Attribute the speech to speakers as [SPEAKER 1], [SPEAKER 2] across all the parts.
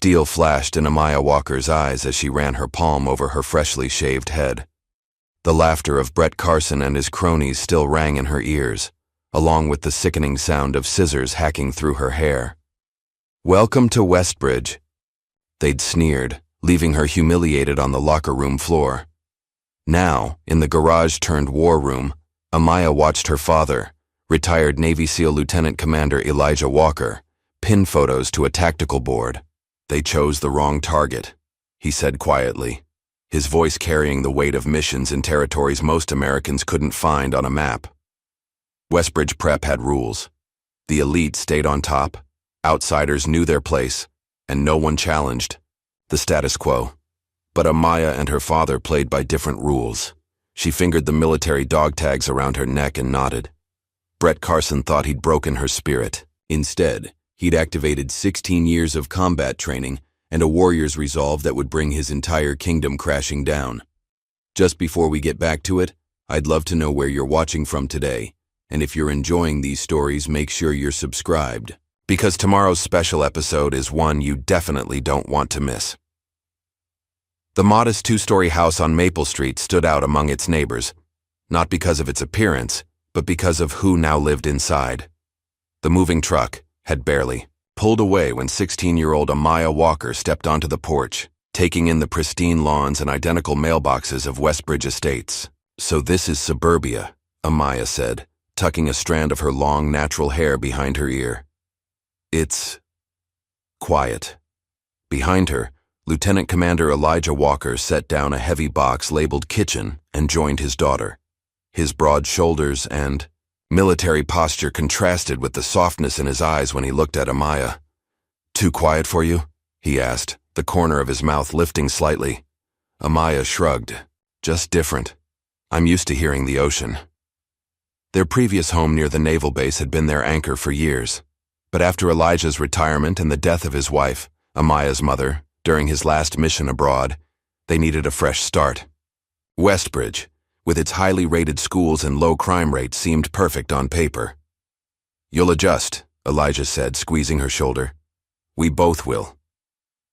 [SPEAKER 1] Steel flashed in Amaya Walker's eyes as she ran her palm over her freshly shaved head. The laughter of Brett Carson and his cronies still rang in her ears, along with the sickening sound of scissors hacking through her hair. "Welcome to Westbridge," they'd sneered, leaving her humiliated on the locker room floor. Now, in the garage-turned-war room, Amaya watched her father, retired Navy SEAL Lieutenant Commander Elijah Walker, pin photos to a tactical board. "They chose the wrong target," he said quietly, his voice carrying the weight of missions in territories most Americans couldn't find on a map. Westbridge Prep had rules. The elite stayed on top, outsiders knew their place, and no one challenged the status quo. But Amaya and her father played by different rules. She fingered the military dog tags around her neck and nodded. Brett Carson thought he'd broken her spirit. Instead, he'd activated 16 years of combat training and a warrior's resolve that would bring his entire kingdom crashing down. Just before we get back to it, I'd love to know where you're watching from today, and if you're enjoying these stories, make sure you're subscribed, because tomorrow's special episode is one you definitely don't want to miss. The modest two-story house on Maple Street stood out among its neighbors, not because of its appearance, but because of who now lived inside. The moving truck had barely pulled away when 16-year-old Amaya Walker stepped onto the porch, taking in the pristine lawns and identical mailboxes of Westbridge Estates. "So this is suburbia," Amaya said, tucking a strand of her long, natural hair behind her ear. "It's quiet." Behind her, Lieutenant Commander Elijah Walker set down a heavy box labeled kitchen and joined his daughter. His broad shoulders and military posture contrasted with the softness in his eyes when he looked at Amaya. "Too quiet for you?" he asked, the corner of his mouth lifting slightly. Amaya shrugged. "Just different. I'm used to hearing the ocean." Their previous home near the naval base had been their anchor for years. But after Elijah's retirement and the death of his wife, Amaya's mother, during his last mission abroad, they needed a fresh start. Westbridge, with its highly rated schools and low crime rate, seemed perfect on paper. "You'll adjust," Elijah said, squeezing her shoulder. "We both will."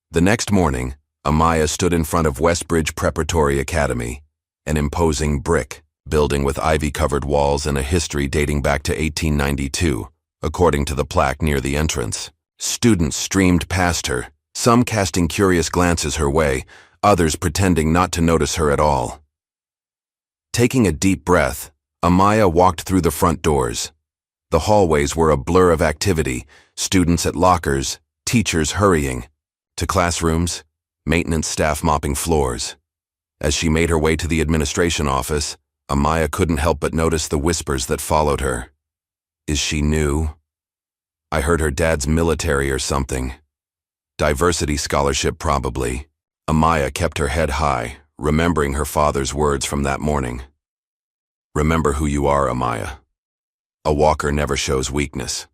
[SPEAKER 1] The next morning, Amaya stood in front of Westbridge Preparatory Academy, an imposing brick building with ivy-covered walls and a history dating back to 1892, according to the plaque near the entrance. Students streamed past her, some casting curious glances her way, others pretending not to notice her at all. Taking a deep breath, Amaya walked through the front doors. The hallways were a blur of activity, students at lockers, teachers hurrying to classrooms, maintenance staff mopping floors. As she made her way to the administration office, Amaya couldn't help but notice the whispers that followed her. "Is she new? I heard her dad's military or something. Diversity scholarship probably." Amaya kept her head high, remembering her father's words from that morning. "Remember who you are, Amaya. A Walker never shows weakness."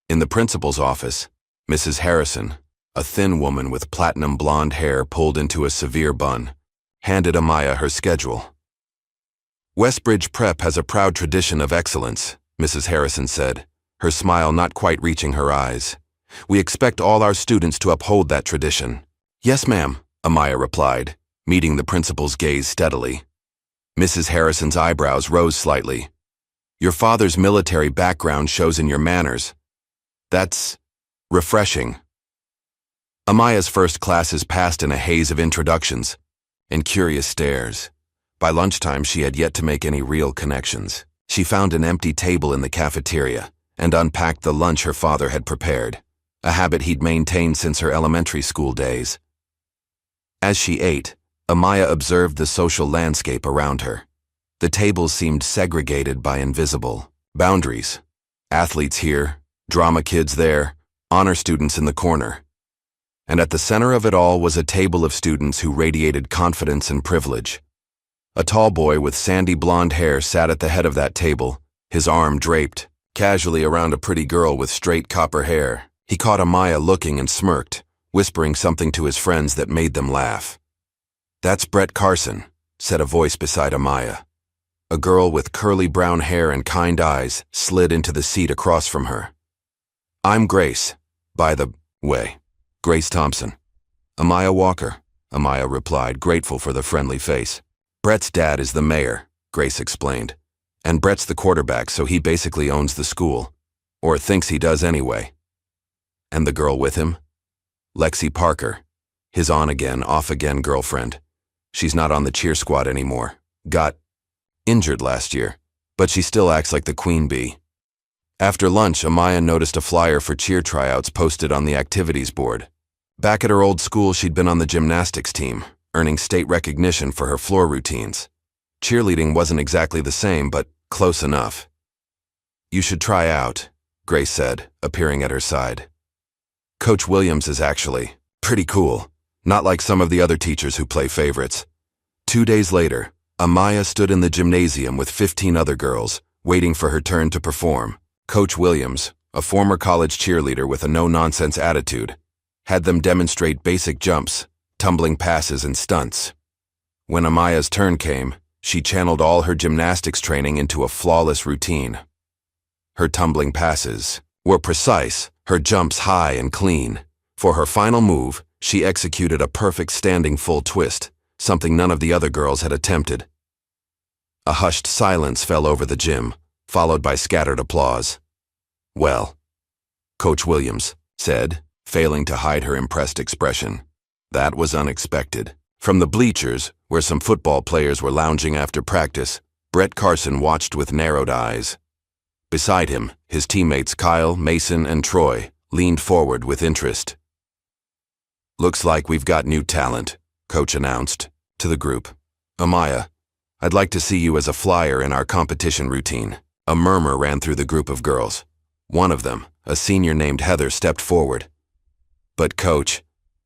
[SPEAKER 1] In the principal's office, Mrs. Harrison, a thin woman with platinum blonde hair pulled into a severe bun, handed Amaya her schedule. "Westbridge Prep has a proud tradition of excellence," Mrs. Harrison said, her smile not quite reaching her eyes. "We expect all our students to uphold that tradition." "Yes, ma'am," Amaya replied, meeting the principal's gaze steadily. Mrs. Harrison's eyebrows rose slightly. "Your father's military background shows in your manners. That's refreshing." Amaya's first classes passed in a haze of introductions and curious stares. By lunchtime, she had yet to make any real connections. She found an empty table in the cafeteria and unpacked the lunch her father had prepared, a habit he'd maintained since her elementary school days. As she ate, Amaya observed the social landscape around her. The tables seemed segregated by invisible boundaries. Athletes here, drama kids there, honor students in the corner. And at the center of it all was a table of students who radiated confidence and privilege. A tall boy with sandy blonde hair sat at the head of that table, his arm draped casually around a pretty girl with straight copper hair. He caught Amaya looking and smirked, whispering something to his friends that made them laugh. "That's Brett Carson," said a voice beside Amaya. A girl with curly brown hair and kind eyes slid into the seat across from her. "I'm Grace, by the way," Grace Thompson. Amaya Walker, Amaya replied, grateful for the friendly face. Brett's dad is the mayor, Grace explained. And Brett's the quarterback, so he basically owns the school. Or thinks he does anyway. And the girl with him? Lexi Parker, his on-again, off-again girlfriend. She's not on the cheer squad anymore. Got injured last year, but she still acts like the queen bee. After lunch, Amaya noticed a flyer for cheer tryouts posted on the activities board. Back at her old school, she'd been on the gymnastics team, earning state recognition for her floor routines. Cheerleading wasn't exactly the same, but close enough. You should try out, Grace said, appearing at her side. Coach Williams is actually pretty cool, not like some of the other teachers who play favorites. 2 days later, Amaya stood in the gymnasium with 15 other girls, waiting for her turn to perform. Coach Williams, a former college cheerleader with a no-nonsense attitude, had them demonstrate basic jumps, tumbling passes, and stunts. When Amaya's turn came, she channeled all her gymnastics training into a flawless routine. Her tumbling passes were precise, her jumps high and clean. For her final move, she executed a perfect standing full twist, something none of the other girls had attempted. A hushed silence fell over the gym, followed by scattered applause. Well, Coach Williams said, failing to hide her impressed expression. That was unexpected. From the bleachers, where some football players were lounging after practice, Brett Carson watched with narrowed eyes. Beside him, his teammates Kyle, Mason, and Troy leaned forward with interest. Looks like we've got new talent, Coach announced to the group. Amaya, I'd like to see you as a flyer in our competition routine. A murmur ran through the group of girls. One of them, a senior named Heather, stepped forward. But Coach,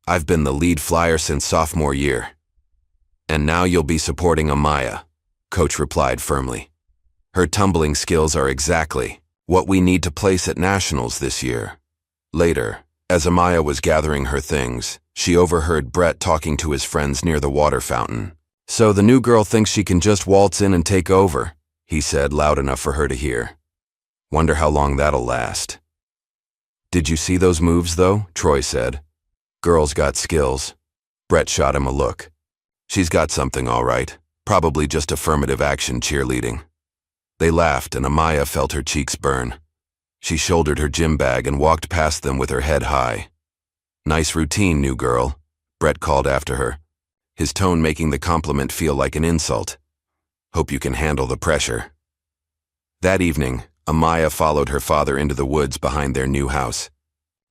[SPEAKER 1] I've been the lead flyer since sophomore year. And now you'll be supporting Amaya, Coach replied firmly. Her tumbling skills are exactly what we need to place at nationals this year. Later, as Amaya was gathering her things, she overheard Brett talking to his friends near the water fountain. So the new girl thinks she can just waltz in and take over, he said, loud enough for her to hear. Wonder how long that'll last. Did you see those moves, though? Troy said. Girl's got skills. Brett shot him a look. She's got something, all right. Probably just affirmative action cheerleading. They laughed, and Amaya felt her cheeks burn. She shouldered her gym bag and walked past them with her head high. Nice routine, new girl, Brett called after her, his tone making the compliment feel like an insult. Hope you can handle the pressure. That evening, Amaya followed her father into the woods behind their new house.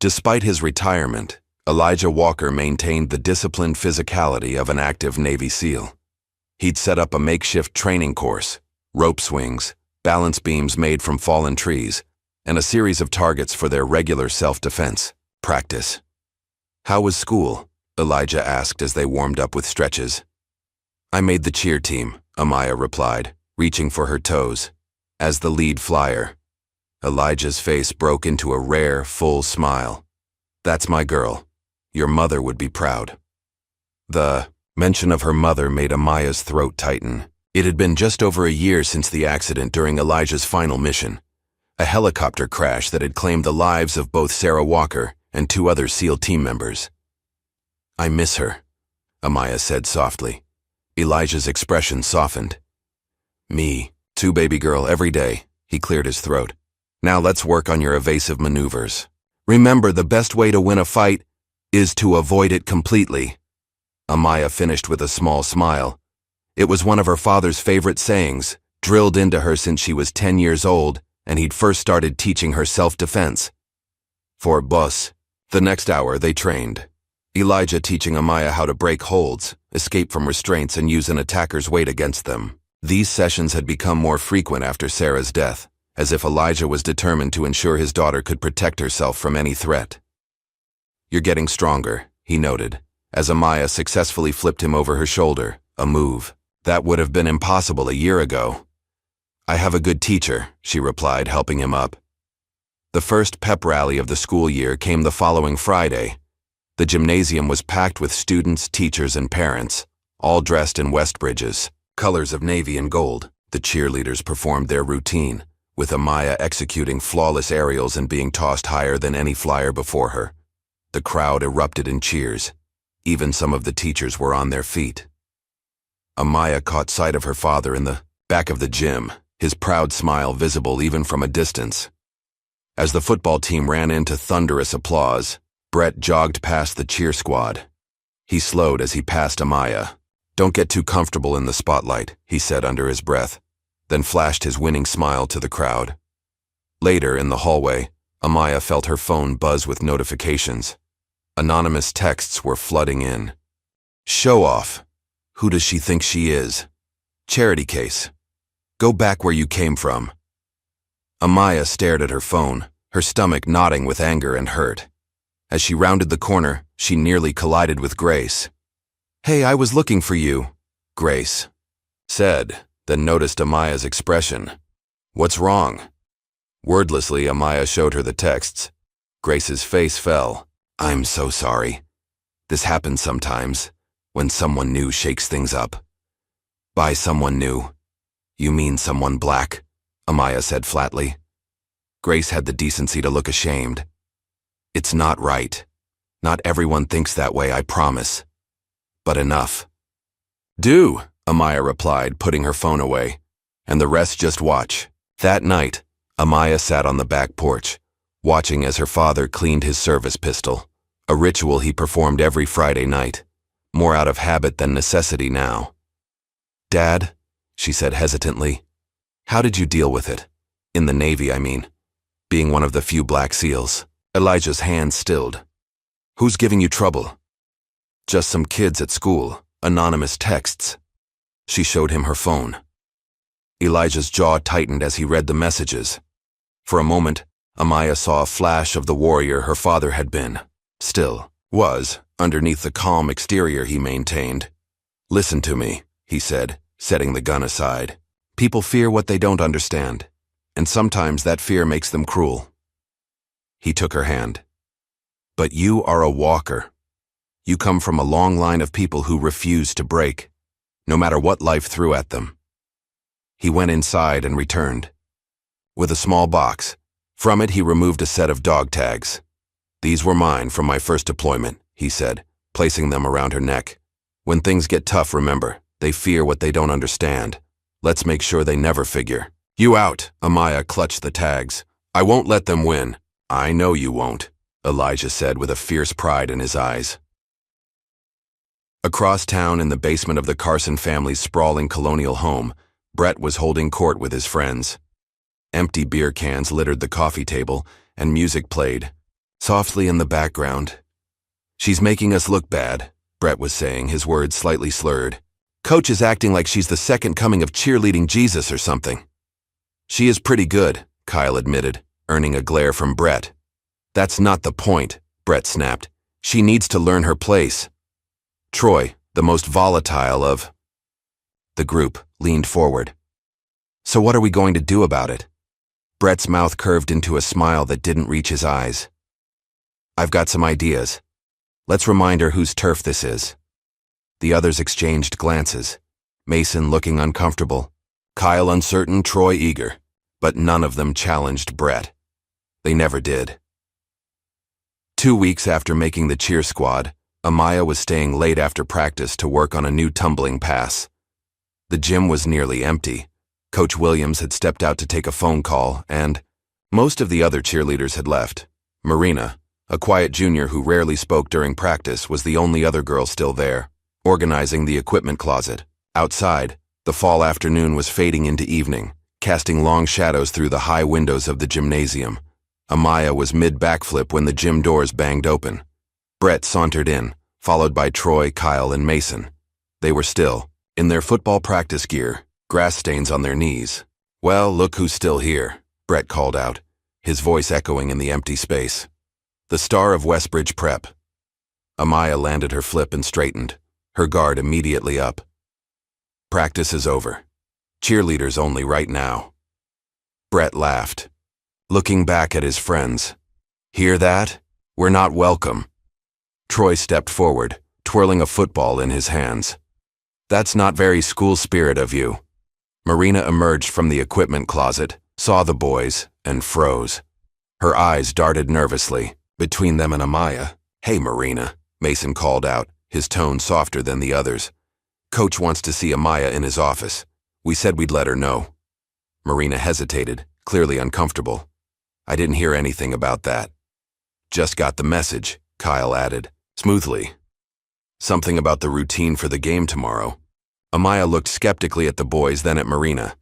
[SPEAKER 1] Despite his retirement, Elijah Walker maintained the disciplined physicality of an active Navy SEAL. He'd set up a makeshift training course, rope swings, balance beams made from fallen trees, and a series of targets for their regular self-defense practice. How was school? Elijah asked as they warmed up with stretches. I made the cheer team, Amaya replied, reaching for her toes. As the lead flyer, Elijah's face broke into a rare, full smile. That's my girl. Your mother would be proud. The mention of her mother made Amaya's throat tighten. It had been just over a year since the accident during Elijah's final mission, a helicopter crash that had claimed the lives of both Sarah Walker and 2 other SEAL team members. I miss her, Amaya said softly. Elijah's expression softened. Me, too, baby girl, every day, he cleared his throat. Now let's work on your evasive maneuvers. Remember, the best way to win a fight is to avoid it completely. Amaya finished with a small smile. It was one of her father's favorite sayings, drilled into her since she was 10 years old, and he'd first started teaching her self-defense. For boss, the next hour they trained. Elijah teaching Amaya how to break holds, escape from restraints, and use an attacker's weight against them. These sessions had become more frequent after Sarah's death, as if Elijah was determined to ensure his daughter could protect herself from any threat. You're getting stronger, he noted, as Amaya successfully flipped him over her shoulder, a move that would have been impossible a year ago. I have a good teacher, she replied, helping him up. The first pep rally of the school year came the following Friday. The gymnasium was packed with students, teachers, and parents, all dressed in Westbridge's colors of navy and gold. The cheerleaders performed their routine, with Amaya executing flawless aerials and being tossed higher than any flyer before her. The crowd erupted in cheers. Even some of the teachers were on their feet. Amaya caught sight of her father in the back of the gym, his proud smile visible even from a distance. As the football team ran into thunderous applause, Brett jogged past the cheer squad. He slowed as he passed Amaya. "Don't get too comfortable in the spotlight," he said under his breath, then flashed his winning smile to the crowd. Later, in the hallway, Amaya felt her phone buzz with notifications. Anonymous texts were flooding in. "Show off. Who does she think she is? Charity case. Go back where you came from." Amaya stared at her phone, her stomach knotting with anger and hurt. As she rounded the corner, she nearly collided with Grace. "Hey, I was looking for you," Grace said, then noticed Amaya's expression. "What's wrong?" Wordlessly, Amaya showed her the texts. Grace's face fell. "I'm so sorry. This happens sometimes, when someone new shakes things up." "By someone new, you mean someone black?" Amaya said flatly. Grace had the decency to look ashamed. "It's not right. Not everyone thinks that way, I promise. But enough." "Do," Amaya replied, putting her phone away. "And the rest just watch." That night, Amaya sat on the back porch, watching as her father cleaned his service pistol, a ritual he performed every Friday night, more out of habit than necessity now. "Dad," she said hesitantly, "how did you deal with it? In the Navy, I mean. Being one of the few Black SEALs." Elijah's hand stilled. "Who's giving you trouble?" "Just some kids at school, anonymous texts." She showed him her phone. Elijah's jaw tightened as he read the messages. For a moment, Amaya saw a flash of the warrior her father had been, still was, underneath the calm exterior he maintained. "Listen to me," he said, setting the gun aside. "People fear what they don't understand, and sometimes that fear makes them cruel." He took her hand. "But you are a walker. You come from a long line of people who refuse to break, no matter what life threw at them." He went inside and returned with a small box. From it, he removed a set of dog tags. "These were mine from my first deployment," he said, placing them around her neck. "When things get tough, remember, they fear what they don't understand. Let's make sure they never figure." "You out," Amaya clutched the tags. "I won't let them win." "I know you won't," Elijah said with a fierce pride in his eyes. Across town, in the basement of the Carson family's sprawling colonial home, Brett was holding court with his friends. Empty beer cans littered the coffee table, and music played, softly in the background. "She's making us look bad," Brett was saying, his words slightly slurred. "Coach is acting like she's the second coming of cheerleading Jesus or something." "She is pretty good," Kyle admitted, earning a glare from Brett. "That's not the point," Brett snapped. "She needs to learn her place." Troy, the most volatile of the group, leaned forward. "So what are we going to do about it?" Brett's mouth curved into a smile that didn't reach his eyes. "I've got some ideas. Let's remind her whose turf this is." The others exchanged glances, Mason looking uncomfortable, Kyle uncertain, Troy eager, but none of them challenged Brett. They never did. 2 weeks after making the cheer squad, Amaya was staying late after practice to work on a new tumbling pass. The gym was nearly empty. Coach Williams had stepped out to take a phone call, and most of the other cheerleaders had left. Marina, a quiet junior who rarely spoke during practice, was the only other girl still there, organizing the equipment closet. Outside, the fall afternoon was fading into evening, casting long shadows through the high windows of the gymnasium. Amaya was mid-backflip when the gym doors banged open. Brett sauntered in, followed by Troy, Kyle, and Mason. They were still, in their football practice gear, grass stains on their knees. "Well, look who's still here," Brett called out, his voice echoing in the empty space. "The star of Westbridge Prep." Amaya landed her flip and straightened, her guard immediately up. "Practice is over. Cheerleaders only right now." Brett laughed, looking back at his friends. "Hear that? We're not welcome." Troy stepped forward, twirling a football in his hands. "That's not very school spirit of you." Marina emerged from the equipment closet, saw the boys, and froze. Her eyes darted nervously. Between them and Amaya, "Hey, Marina," Mason called out, his tone softer than the others. "Coach wants to see Amaya in his office. We said we'd let her know." Marina hesitated, clearly uncomfortable. "I didn't hear anything about that." "Just got the message," Kyle added, smoothly. "Something about the routine for the game tomorrow." Amaya looked skeptically at the boys, then at Marina.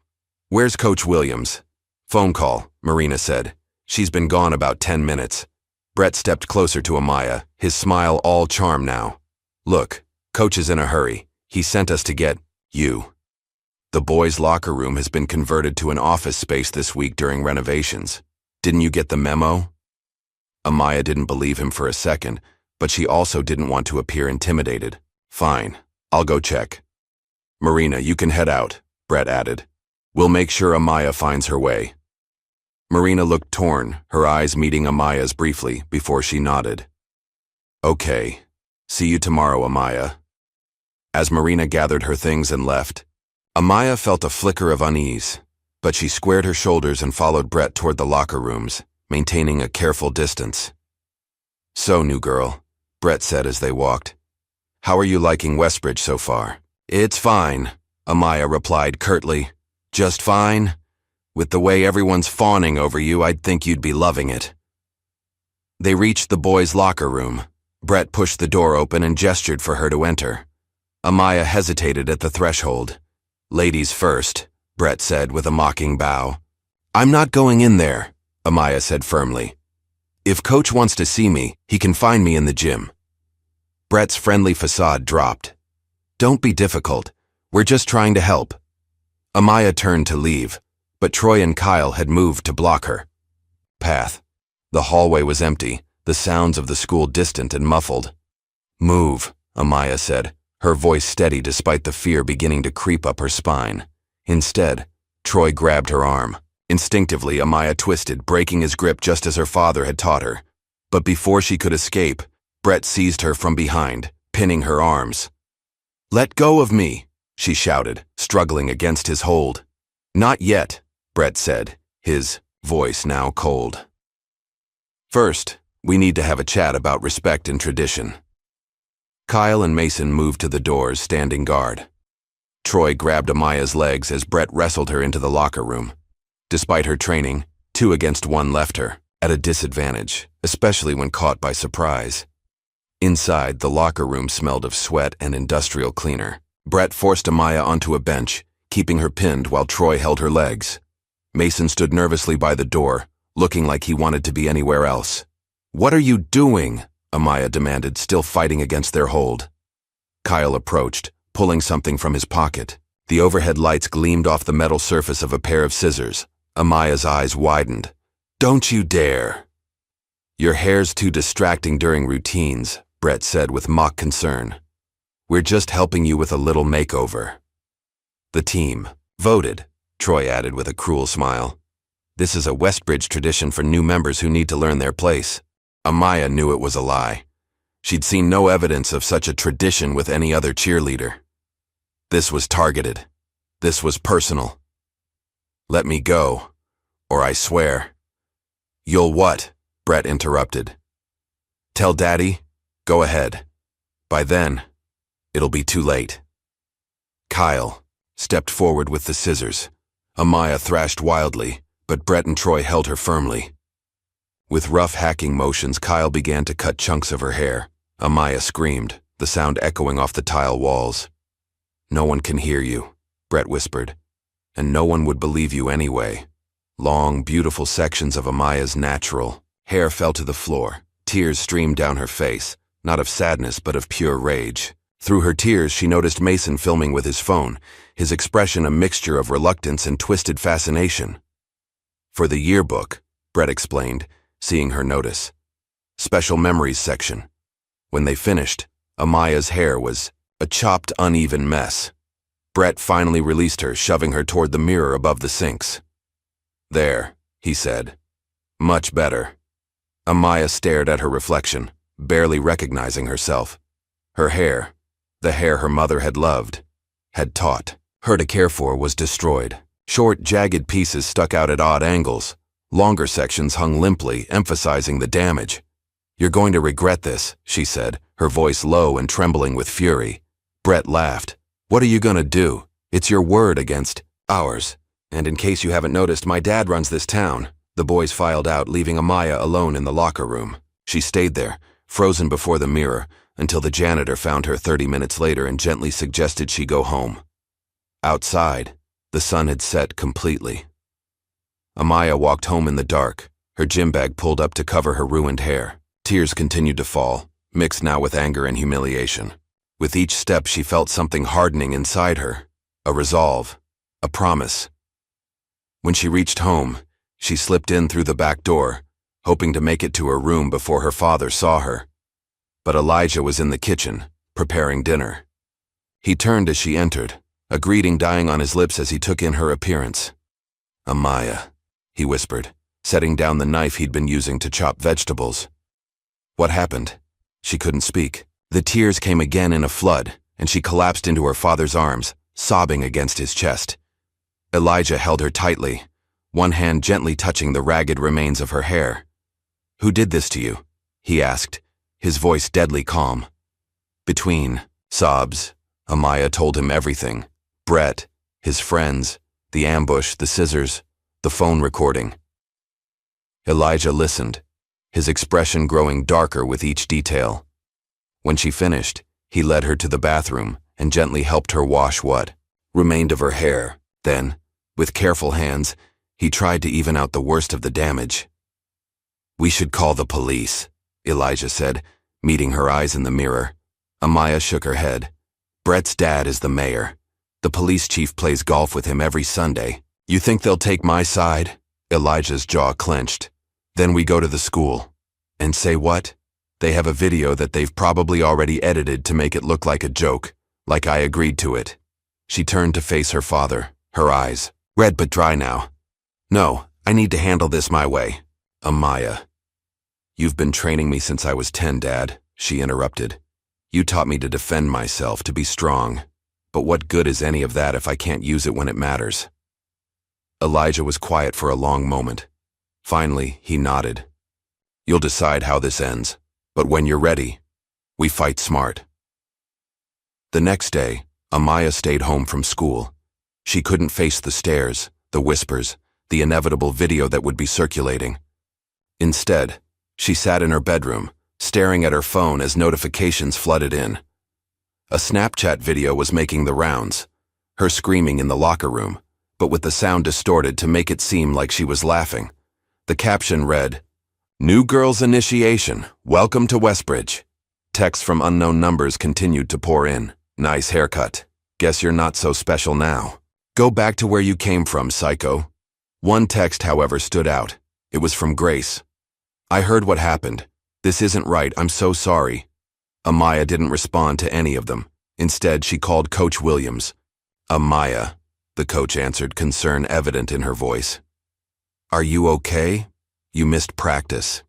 [SPEAKER 1] "Where's Coach Williams?" "Phone call," Marina said. "She's been gone about 10 minutes. Brett stepped closer to Amaya, his smile all charm now. "Look, Coach is in a hurry. He sent us to get you. The boys' locker room has been converted to an office space this week during renovations. Didn't you get the memo?" Amaya didn't believe him for a second, but she also didn't want to appear intimidated. "Fine, I'll go check." "Marina, you can head out," Brett added. "We'll make sure Amaya finds her way." Marina looked torn, her eyes meeting Amaya's briefly before she nodded. "Okay. See you tomorrow, Amaya." As Marina gathered her things and left, Amaya felt a flicker of unease, but she squared her shoulders and followed Brett toward the locker rooms, maintaining a careful distance. "So, new girl," Brett said as they walked. "How are you liking Westbridge so far?" "It's fine," Amaya replied curtly. "Just fine. With the way everyone's fawning over you, I'd think you'd be loving it." They reached the boys' locker room. Brett pushed the door open and gestured for her to enter. Amaya hesitated at the threshold. "Ladies first," Brett said with a mocking bow. "I'm not going in there," Amaya said firmly. "If Coach wants to see me, he can find me in the gym." Brett's friendly facade dropped. "Don't be difficult. We're just trying to help." Amaya turned to leave, but Troy and Kyle had moved to block her path. The hallway was empty, the sounds of the school distant and muffled. "Move," Amaya said, her voice steady despite the fear beginning to creep up her spine. Instead, Troy grabbed her arm. Instinctively, Amaya twisted, breaking his grip just as her father had taught her. But before she could escape, Brett seized her from behind, pinning her arms. "Let go of me," she shouted, struggling against his hold. "Not yet," Brett said, his voice now cold. "First, we need to have a chat about respect and tradition." Kyle and Mason moved to the doors, standing guard. Troy grabbed Amaya's legs as Brett wrestled her into the locker room. Despite her training, 2 against 1 left her, at a disadvantage, especially when caught by surprise. Inside, the locker room smelled of sweat and industrial cleaner. Brett forced Amaya onto a bench, keeping her pinned while Troy held her legs. Mason stood nervously by the door, looking like he wanted to be anywhere else. "What are you doing?" Amaya demanded, still fighting against their hold. Kyle approached, pulling something from his pocket. The overhead lights gleamed off the metal surface of a pair of scissors. Amaya's eyes widened. "Don't you dare." "Your hair's too distracting during routines," Brett said with mock concern. "We're just helping you with a little makeover." "The team voted," Troy added with a cruel smile. "This is a Westbridge tradition for new members who need to learn their place." Amaya knew it was a lie. She'd seen no evidence of such a tradition with any other cheerleader. This was targeted. This was personal. "Let me go, or I swear." "You'll what?" Brett interrupted. "Tell Daddy? Go ahead. By then, it'll be too late." Kyle stepped forward with the scissors. Amaya thrashed wildly, but Brett and Troy held her firmly. With rough hacking motions, Kyle began to cut chunks of her hair. Amaya screamed, the sound echoing off the tile walls. "No one can hear you," Brett whispered, "and no one would believe you anyway." Long, beautiful sections of Amaya's natural hair fell to the floor. Tears streamed down her face, not of sadness but of pure rage. Through her tears, she noticed Mason filming with his phone, his expression a mixture of reluctance and twisted fascination. "For the yearbook," Brett explained, seeing her notice. "Special memories section." When they finished, Amaya's hair was a chopped, uneven mess. Brett finally released her, shoving her toward the mirror above the sinks. "There," he said. "Much better." Amaya stared at her reflection, barely recognizing herself. Her hair, the hair her mother had loved, had taught her to care for, was destroyed. Short, jagged pieces stuck out at odd angles. Longer sections hung limply, emphasizing the damage. "You're going to regret this," she said, her voice low and trembling with fury. Brett laughed. "What are you gonna do? It's your word against ours. And in case you haven't noticed, my dad runs this town." The boys filed out, leaving Amaya alone in the locker room. She stayed there, frozen before the mirror, until the janitor found her 30 minutes later and gently suggested she go home. Outside, the sun had set completely. Amaya walked home in the dark, her gym bag pulled up to cover her ruined hair. Tears continued to fall, mixed now with anger and humiliation. With each step, she felt something hardening inside her, a resolve, a promise. When she reached home, she slipped in through the back door, hoping to make it to her room before her father saw her. But Elijah was in the kitchen, preparing dinner. He turned as she entered, a greeting dying on his lips as he took in her appearance. "Amaya," he whispered, setting down the knife he'd been using to chop vegetables. What happened? She couldn't speak. The tears came again in a flood, and she collapsed into her father's arms, sobbing against his chest. Elijah held her tightly, one hand gently touching the ragged remains of her hair. "Who did this to you?" he asked, his voice deadly calm. Between sobs, Amaya told him everything. Brett, his friends, the ambush, the scissors, the phone recording. Elijah listened, his expression growing darker with each detail. When she finished, he led her to the bathroom and gently helped her wash what remained of her hair. Then, with careful hands, he tried to even out the worst of the damage. "We should call the police," Elijah said, meeting her eyes in the mirror. Amaya shook her head. "Brett's dad is the mayor. The police chief plays golf with him every Sunday. You think they'll take my side?" Elijah's jaw clenched. "Then we go to the school." "And say what?" "They have a video that they've probably already edited to make it look like a joke, like I agreed to it." She turned to face her father, her eyes red but dry now. "No, I need to handle this my way." "Amaya." "You've been training me since I was 10, Dad," she interrupted. "You taught me to defend myself, to be strong. But what good is any of that if I can't use it when it matters?" Elijah was quiet for a long moment. Finally, he nodded. "You'll decide how this ends, but when you're ready, we fight smart." The next day, Amaya stayed home from school. She couldn't face the stares, the whispers, the inevitable video that would be circulating. Instead, she sat in her bedroom, staring at her phone as notifications flooded in. A Snapchat video was making the rounds, her screaming in the locker room, but with the sound distorted to make it seem like she was laughing. The caption read, "New girl's initiation, welcome to Westbridge." Texts from unknown numbers continued to pour in. "Nice haircut. Guess you're not so special now. Go back to where you came from, psycho." One text, however, stood out. It was from Grace. "I heard what happened. This isn't right, I'm so sorry." Amaya didn't respond to any of them. Instead, she called Coach Williams. "Amaya," the coach answered, concern evident in her voice. "Are you okay? You missed practice."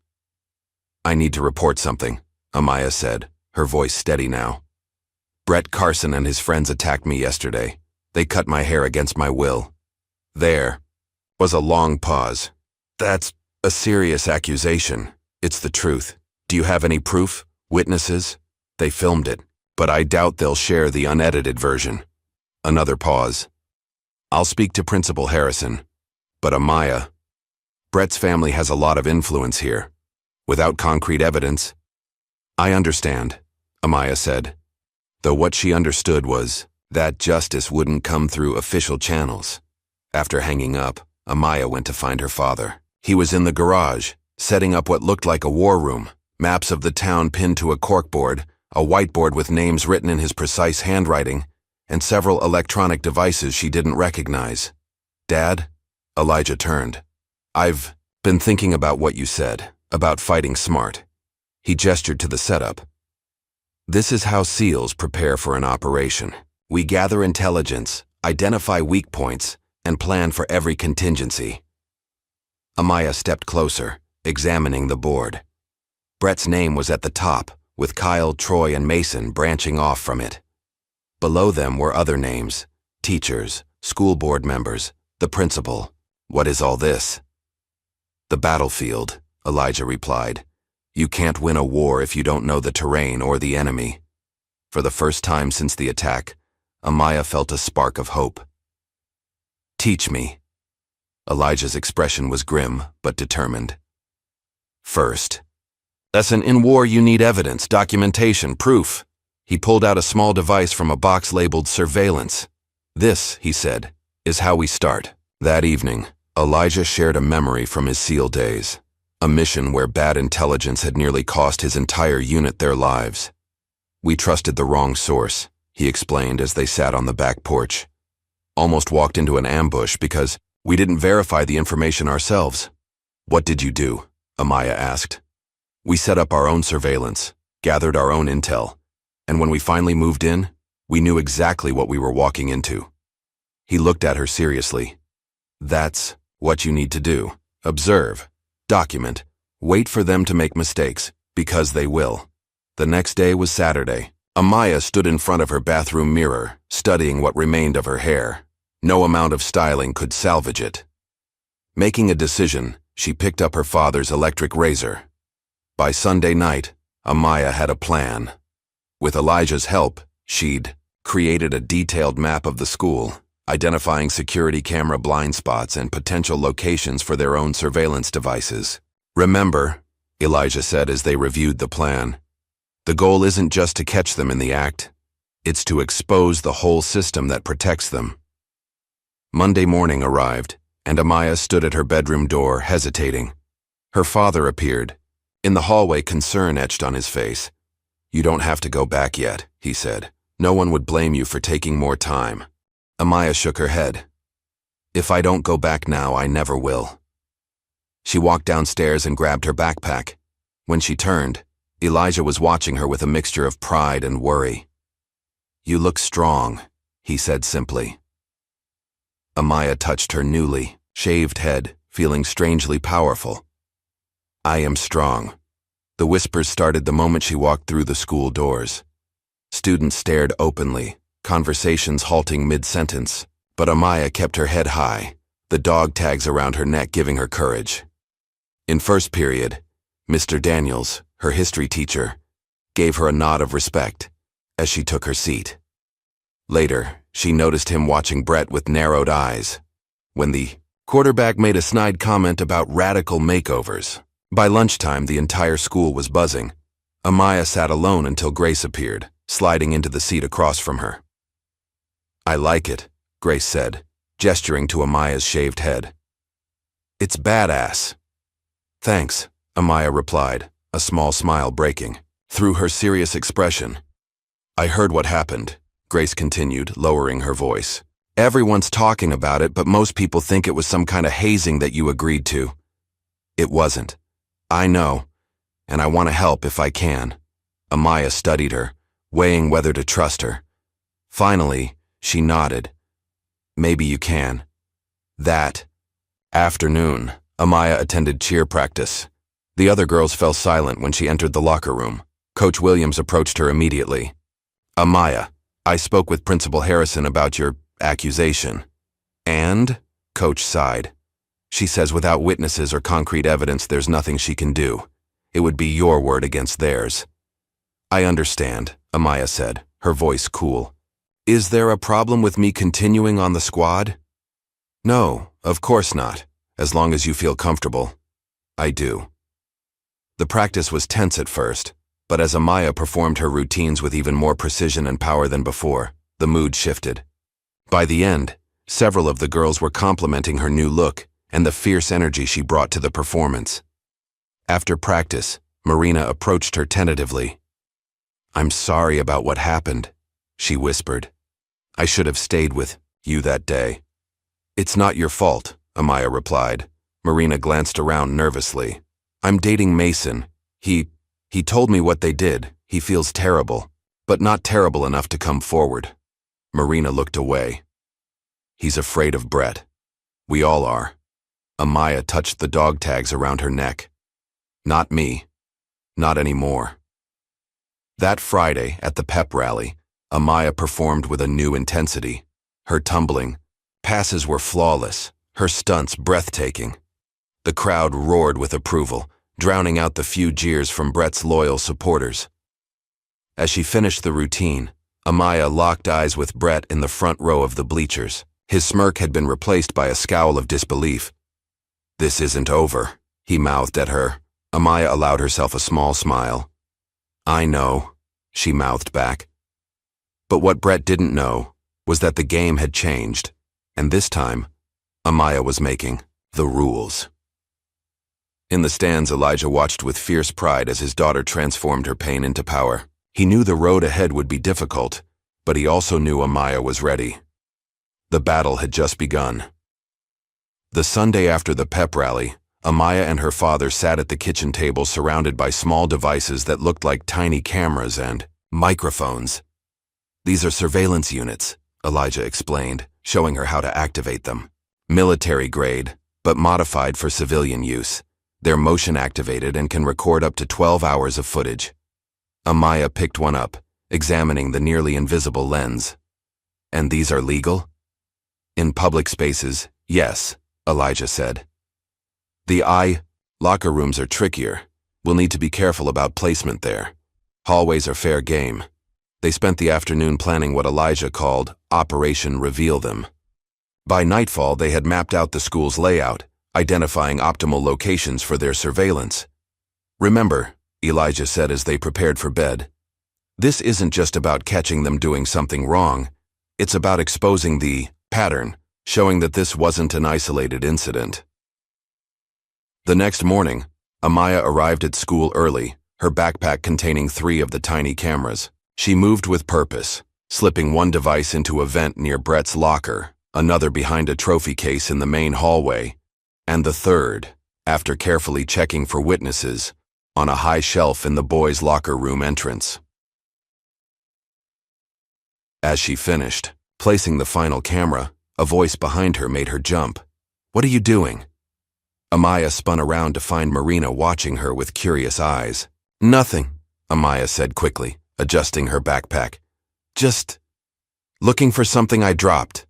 [SPEAKER 1] "I need to report something," Amaya said, her voice steady now. "Brett Carson and his friends attacked me yesterday. They cut my hair against my will." There was a long pause. "That's a serious accusation. It's the truth. Do you have any proof? Witnesses?" "They filmed it, but I doubt they'll share the unedited version." Another pause. "I'll speak to Principal Harrison. But Amaya, Brett's family has a lot of influence here. Without concrete evidence." "I understand," Amaya said, though what she understood was that justice wouldn't come through official channels. After hanging up, Amaya went to find her father. He was in the garage, setting up what looked like a war room, maps of the town pinned to a corkboard, a whiteboard with names written in his precise handwriting, and several electronic devices she didn't recognize. "Dad?" Elijah turned. "I've been thinking about what you said, about fighting smart." He gestured to the setup. "This is how SEALs prepare for an operation. We gather intelligence, identify weak points, and plan for every contingency." Amaya stepped closer, examining the board. Brett's name was at the top, with Kyle, Troy, and Mason branching off from it. Below them were other names, teachers, school board members, the principal. "What is all this?" "The battlefield," Elijah replied. You can't win a war if you don't know the terrain or the enemy. For the first time since the attack, Amaya felt a spark of hope. Teach me. Elijah's expression was grim but determined. First. Lesson: in war you need evidence, documentation, proof. He pulled out a small device from a box labeled surveillance. This, he said, is how we start. That evening, Elijah shared a memory from his SEAL days, a mission where bad intelligence had nearly cost his entire unit their lives. We trusted the wrong source, he explained as they sat on the back porch. Almost walked into an ambush because we didn't verify the information ourselves. What did you do? Amaya asked. We set up our own surveillance, gathered our own intel, and when we finally moved in, we knew exactly what we were walking into. He looked at her seriously. That's what you need to do. Observe, document, wait for them to make mistakes, because they will. The next day was Saturday. Amaya stood in front of her bathroom mirror, studying what remained of her hair. No amount of styling could salvage it. Making a decision, she picked up her father's electric razor. By Sunday night, Amaya had a plan. With Elijah's help, she'd created a detailed map of the school, identifying security camera blind spots and potential locations for their own surveillance devices. Remember, Elijah said as they reviewed the plan, the goal isn't just to catch them in the act, it's to expose the whole system that protects them. Monday morning arrived, and Amaya stood at her bedroom door, hesitating. Her father appeared. In the hallway, concern etched on his face. You don't have to go back yet, he said. No one would blame you for taking more time. Amaya shook her head. If I don't go back now, I never will. She walked downstairs and grabbed her backpack. When she turned, Elijah was watching her with a mixture of pride and worry. You look strong, he said simply. Amaya touched her newly shaved head, feeling strangely powerful. I am strong. The whispers started the moment she walked through the school doors. Students stared openly, conversations halting mid-sentence, but Amaya kept her head high, the dog tags around her neck giving her courage. In first period, Mr. Daniels, her history teacher, gave her a nod of respect as she took her seat. Later, she noticed him watching Brett with narrowed eyes. When the quarterback made a snide comment about radical makeovers. By lunchtime, the entire school was buzzing. Amaya sat alone until Grace appeared, sliding into the seat across from her. I like it, Grace said, gesturing to Amaya's shaved head. It's badass. Thanks, Amaya replied, a small smile breaking through her serious expression. I heard what happened, Grace continued, lowering her voice. Everyone's talking about it, but most people think it was some kind of hazing that you agreed to. It wasn't. I know, and I want to help if I can. Amaya studied her, weighing whether to trust her. Finally, she nodded. Maybe you can. That afternoon, Amaya attended cheer practice. The other girls fell silent when she entered the locker room. Coach Williams approached her immediately. Amaya, I spoke with Principal Harrison about your accusation. And? Coach sighed. She says without witnesses or concrete evidence, there's nothing she can do. It would be your word against theirs. I understand, Amaya said, her voice cool. Is there a problem with me continuing on the squad? No, of course not, as long as you feel comfortable. I do. The practice was tense at first, but as Amaya performed her routines with even more precision and power than before, the mood shifted. By the end, several of the girls were complimenting her new look and the fierce energy she brought to the performance. After practice, Marina approached her tentatively. I'm sorry about what happened, she whispered. I should have stayed with you that day. It's not your fault, Amaya replied. Marina glanced around nervously. I'm dating Mason. He told me what they did. He feels terrible, but not terrible enough to come forward. Marina looked away. He's afraid of Brett. We all are. Amaya touched the dog tags around her neck. Not me. Not anymore. That Friday, at the pep rally, Amaya performed with a new intensity. Her tumbling passes were flawless, her stunts breathtaking. The crowd roared with approval, drowning out the few jeers from Brett's loyal supporters. As she finished the routine, Amaya locked eyes with Brett in the front row of the bleachers. His smirk had been replaced by a scowl of disbelief. "This isn't over," he mouthed at her. Amaya allowed herself a small smile. "I know," she mouthed back. But what Brett didn't know was that the game had changed, and this time, Amaya was making the rules. In the stands, Elijah watched with fierce pride as his daughter transformed her pain into power. He knew the road ahead would be difficult, but he also knew Amaya was ready. The battle had just begun. The Sunday after the pep rally, Amaya and her father sat at the kitchen table surrounded by small devices that looked like tiny cameras and microphones. "These are surveillance units," Elijah explained, showing her how to activate them. "Military grade, but modified for civilian use. They're motion activated and can record up to 12 hours of footage." Amaya picked one up, examining the nearly invisible lens. "And these are legal?" "In public spaces, yes," Elijah said. "The locker rooms are trickier. We'll need to be careful about placement there. Hallways are fair game." They spent the afternoon planning what Elijah called Operation Reveal Them. By nightfall, they had mapped out the school's layout, identifying optimal locations for their surveillance. "Remember," Elijah said as they prepared for bed, "this isn't just about catching them doing something wrong. It's about exposing the pattern, showing that this wasn't an isolated incident." The next morning, Amaya arrived at school early, her backpack containing 3 of the tiny cameras. She moved with purpose, slipping one device into a vent near Brett's locker, another behind a trophy case in the main hallway, and the third, after carefully checking for witnesses, on a high shelf in the boys' locker room entrance. As she finished placing the final camera, a voice behind her made her jump. "What are you doing?" Amaya spun around to find Marina watching her with curious eyes. "Nothing," Amaya said quickly, adjusting her backpack. "Just looking for something I dropped."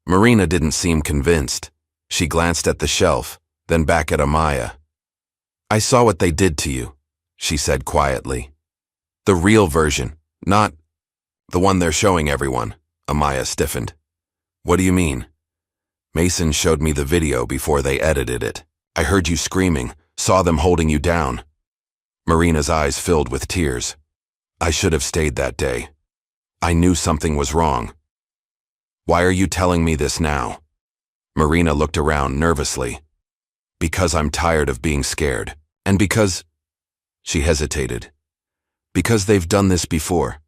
[SPEAKER 1] Marina didn't seem convinced. She glanced at the shelf, then back at Amaya. "I saw what they did to you," she said quietly. "The real version, not the one they're showing everyone." Amaya stiffened. "What do you mean?" "Mason showed me the video before they edited it. I heard you screaming, saw them holding you down." Marina's eyes filled with tears. "I should have stayed that day. I knew something was wrong." "Why are you telling me this now?" Marina looked around nervously. "Because I'm tired of being scared. And because—" She hesitated. "Because they've done this before.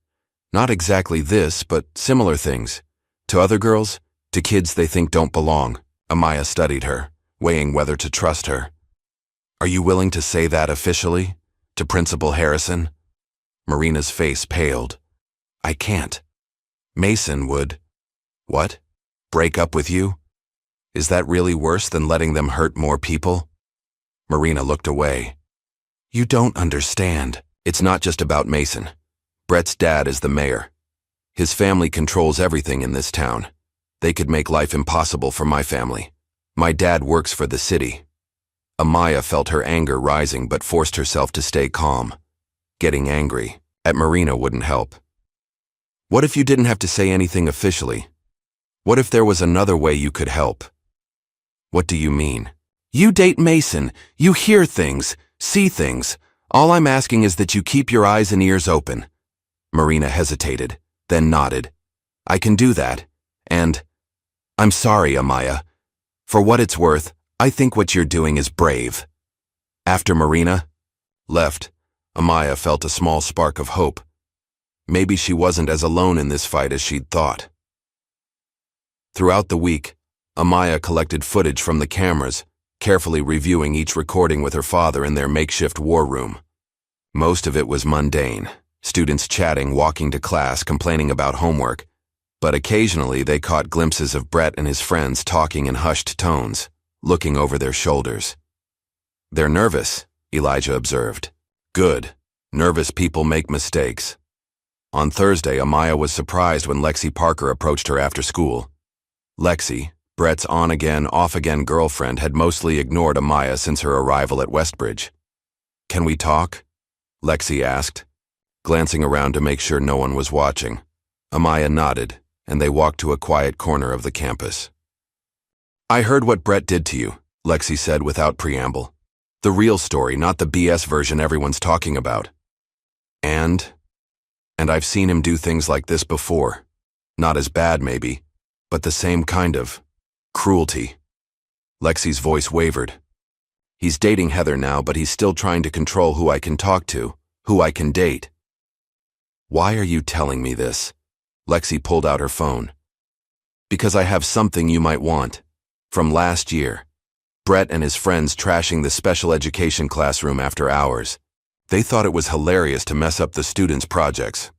[SPEAKER 1] Not exactly this, but similar things. To other girls, to kids they think don't belong." Amaya studied her, weighing whether to trust her. "Are you willing to say that officially? To Principal Harrison?" Marina's face paled. "I can't. Mason would—" "What? Break up with you? Is that really worse than letting them hurt more people?" Marina looked away. "You don't understand. It's not just about Mason. Brett's dad is the mayor. His family controls everything in this town. They could make life impossible for my family. My dad works for the city." Amaya felt her anger rising but forced herself to stay calm. Getting angry at Marina wouldn't help. "What if you didn't have to say anything officially? What if there was another way you could help?" "What do you mean?" "You date Mason. You hear things, see things. All I'm asking is that you keep your eyes and ears open." Marina hesitated, then nodded. "I can do that. And I'm sorry, Amaya. For what it's worth, I think what you're doing is brave." After Marina left, Amaya felt a small spark of hope. Maybe she wasn't as alone in this fight as she'd thought. Throughout the week, Amaya collected footage from the cameras, carefully reviewing each recording with her father in their makeshift war room. Most of it was mundane, students chatting, walking to class, complaining about homework, but occasionally they caught glimpses of Brett and his friends talking in hushed tones, looking over their shoulders. "They're nervous," Elijah observed. "Good. Nervous people make mistakes." On Thursday, Amaya was surprised when Lexi Parker approached her after school. Lexi, Brett's on-again, off-again girlfriend, had mostly ignored Amaya since her arrival at Westbridge. Can we talk? Lexi asked, glancing around to make sure no one was watching. Amaya nodded, and they walked to a quiet corner of the campus. I heard what Brett did to you, Lexi said without preamble. The real story, not the BS version everyone's talking about. And I've seen him do things like this before. Not as bad, maybe, but the same kind of cruelty. Lexi's voice wavered. He's dating Heather now, but he's still trying to control who I can talk to, who I can date. Why are you telling me this? Lexi pulled out her phone. Because I have something you might want. From last year. Brett and his friends trashing the special education classroom after hours. They thought it was hilarious to mess up the students' projects.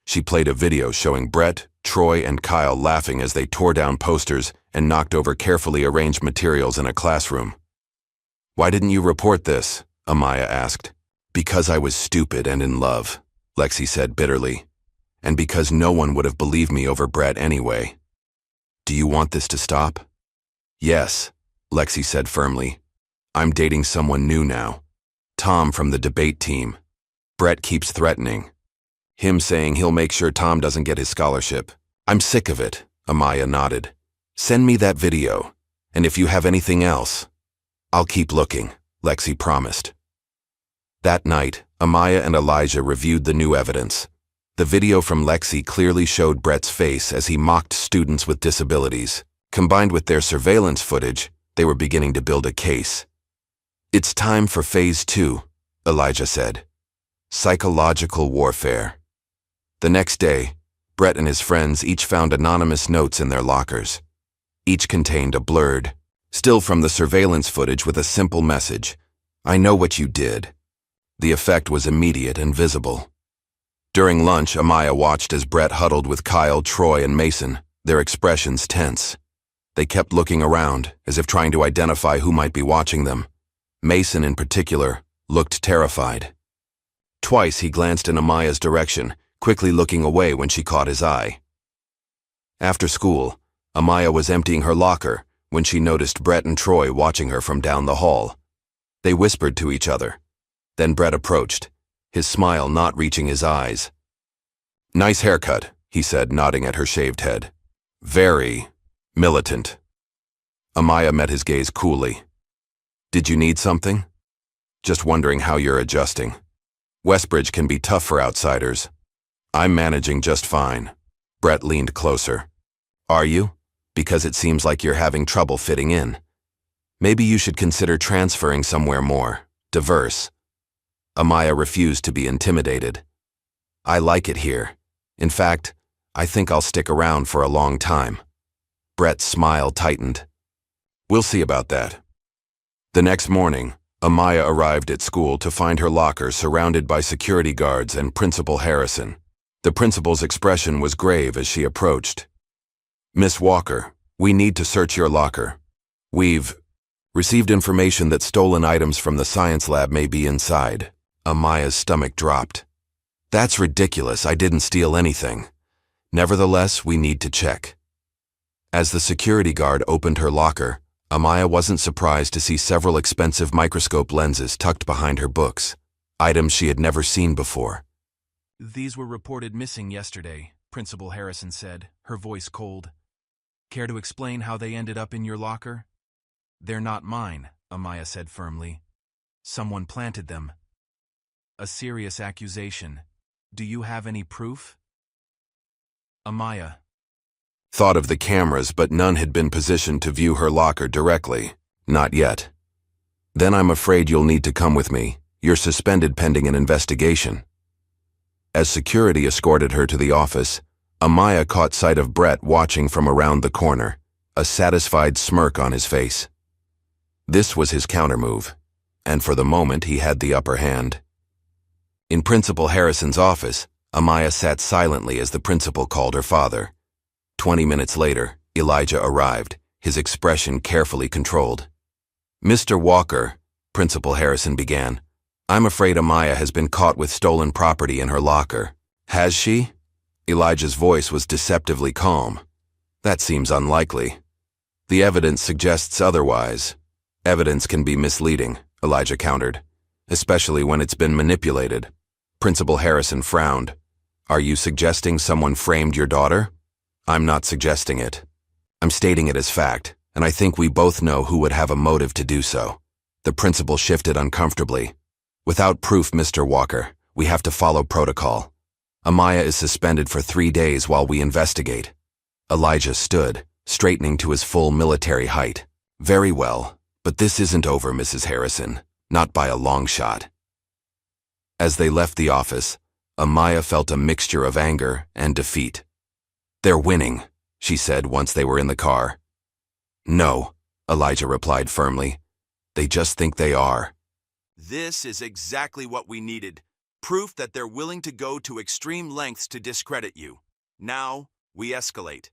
[SPEAKER 1] She played a video showing Brett, Troy, and Kyle laughing as they tore down posters and knocked over carefully arranged materials in a classroom. Why didn't you report this? Amaya asked. Because I was stupid and in love, Lexi said bitterly. And because no one would have believed me over Brett anyway. Do you want this to stop? Yes, Lexi said firmly. I'm dating someone new now. Tom from the debate team. Brett keeps threatening. Him saying he'll make sure Tom doesn't get his scholarship. I'm sick of it, Amaya nodded. Send me that video, and if you have anything else, I'll keep looking, Lexi promised. That night, Amaya and Elijah reviewed the new evidence. The video from Lexi clearly showed Brett's face as he mocked students with disabilities. Combined with their surveillance footage, they were beginning to build a case. It's time for phase 2, Elijah said. Psychological warfare. The next day, Brett and his friends each found anonymous notes in their lockers. Each contained a blurred, still from the surveillance footage with a simple message. I know what you did. The effect was immediate and visible. During lunch, Amaya watched as Brett huddled with Kyle, Troy, and Mason, their expressions tense. They kept looking around, as if trying to identify who might be watching them. Mason, in particular, looked terrified. Twice he glanced in Amaya's direction, quickly looking away when she caught his eye. After school, Amaya was emptying her locker when she noticed Brett and Troy watching her from down the hall. They whispered to each other. Then Brett approached, his smile not reaching his eyes. Nice haircut, he said, nodding at her shaved head. Very militant. Amaya met his gaze coolly. Did you need something? Just wondering how you're adjusting. Westbridge can be tough for outsiders. I'm managing just fine. Brett leaned closer. Are you? Because it seems like you're having trouble fitting in. Maybe you should consider transferring somewhere more diverse. Amaya refused to be intimidated. I like it here. In fact, I think I'll stick around for a long time. Brett's smile tightened. We'll see about that. The next morning, Amaya arrived at school to find her locker surrounded by security guards and Principal Harrison. The principal's expression was grave as she approached. Miss Walker, we need to search your locker. We've received information that stolen items from the science lab may be inside. Amaya's stomach dropped. That's ridiculous, I didn't steal anything. Nevertheless, we need to check. As the security guard opened her locker, Amaya wasn't surprised to see several expensive microscope lenses tucked behind her books, items she had never seen before.
[SPEAKER 2] These were reported missing yesterday, Principal Harrison said, her voice cold. Care to explain how they ended up in your locker? They're not mine, Amaya said firmly. Someone planted them. A serious accusation. Do you have any proof? Amaya
[SPEAKER 1] thought of the cameras, but none had been positioned to view her locker directly. Not yet. Then I'm afraid you'll need to come with me. You're suspended pending an investigation. As security escorted her to the office, Amaya caught sight of Brett watching from around the corner, a satisfied smirk on his face. This was his countermove, and for the moment he had the upper hand. In Principal Harrison's office, Amaya sat silently as the principal called her father. 20 minutes later, Elijah arrived, his expression carefully controlled. Mr. Walker, Principal Harrison began, I'm afraid Amaya has been caught with stolen property in her locker. Has she? Elijah's voice was deceptively calm. That seems unlikely. The evidence suggests otherwise. Evidence can be misleading, Elijah countered. especially when it's been manipulated. Principal Harrison frowned. Are you suggesting someone framed your daughter? I'm not suggesting it. I'm stating it as fact, and I think we both know who would have a motive to do so. The principal shifted uncomfortably. Without proof, Mr. Walker, we have to follow protocol. Amaya is suspended for 3 days while we investigate. Elijah stood, straightening to his full military height. Very well, but this isn't over, Mrs. Harrison. Not by a long shot. As they left the office, Amaya felt a mixture of anger and defeat. They're winning, she said once they were in the car. No, Elijah replied firmly. They just think they are.
[SPEAKER 3] This is exactly what we needed. Proof that they're willing to go to extreme lengths to discredit you. Now, we escalate.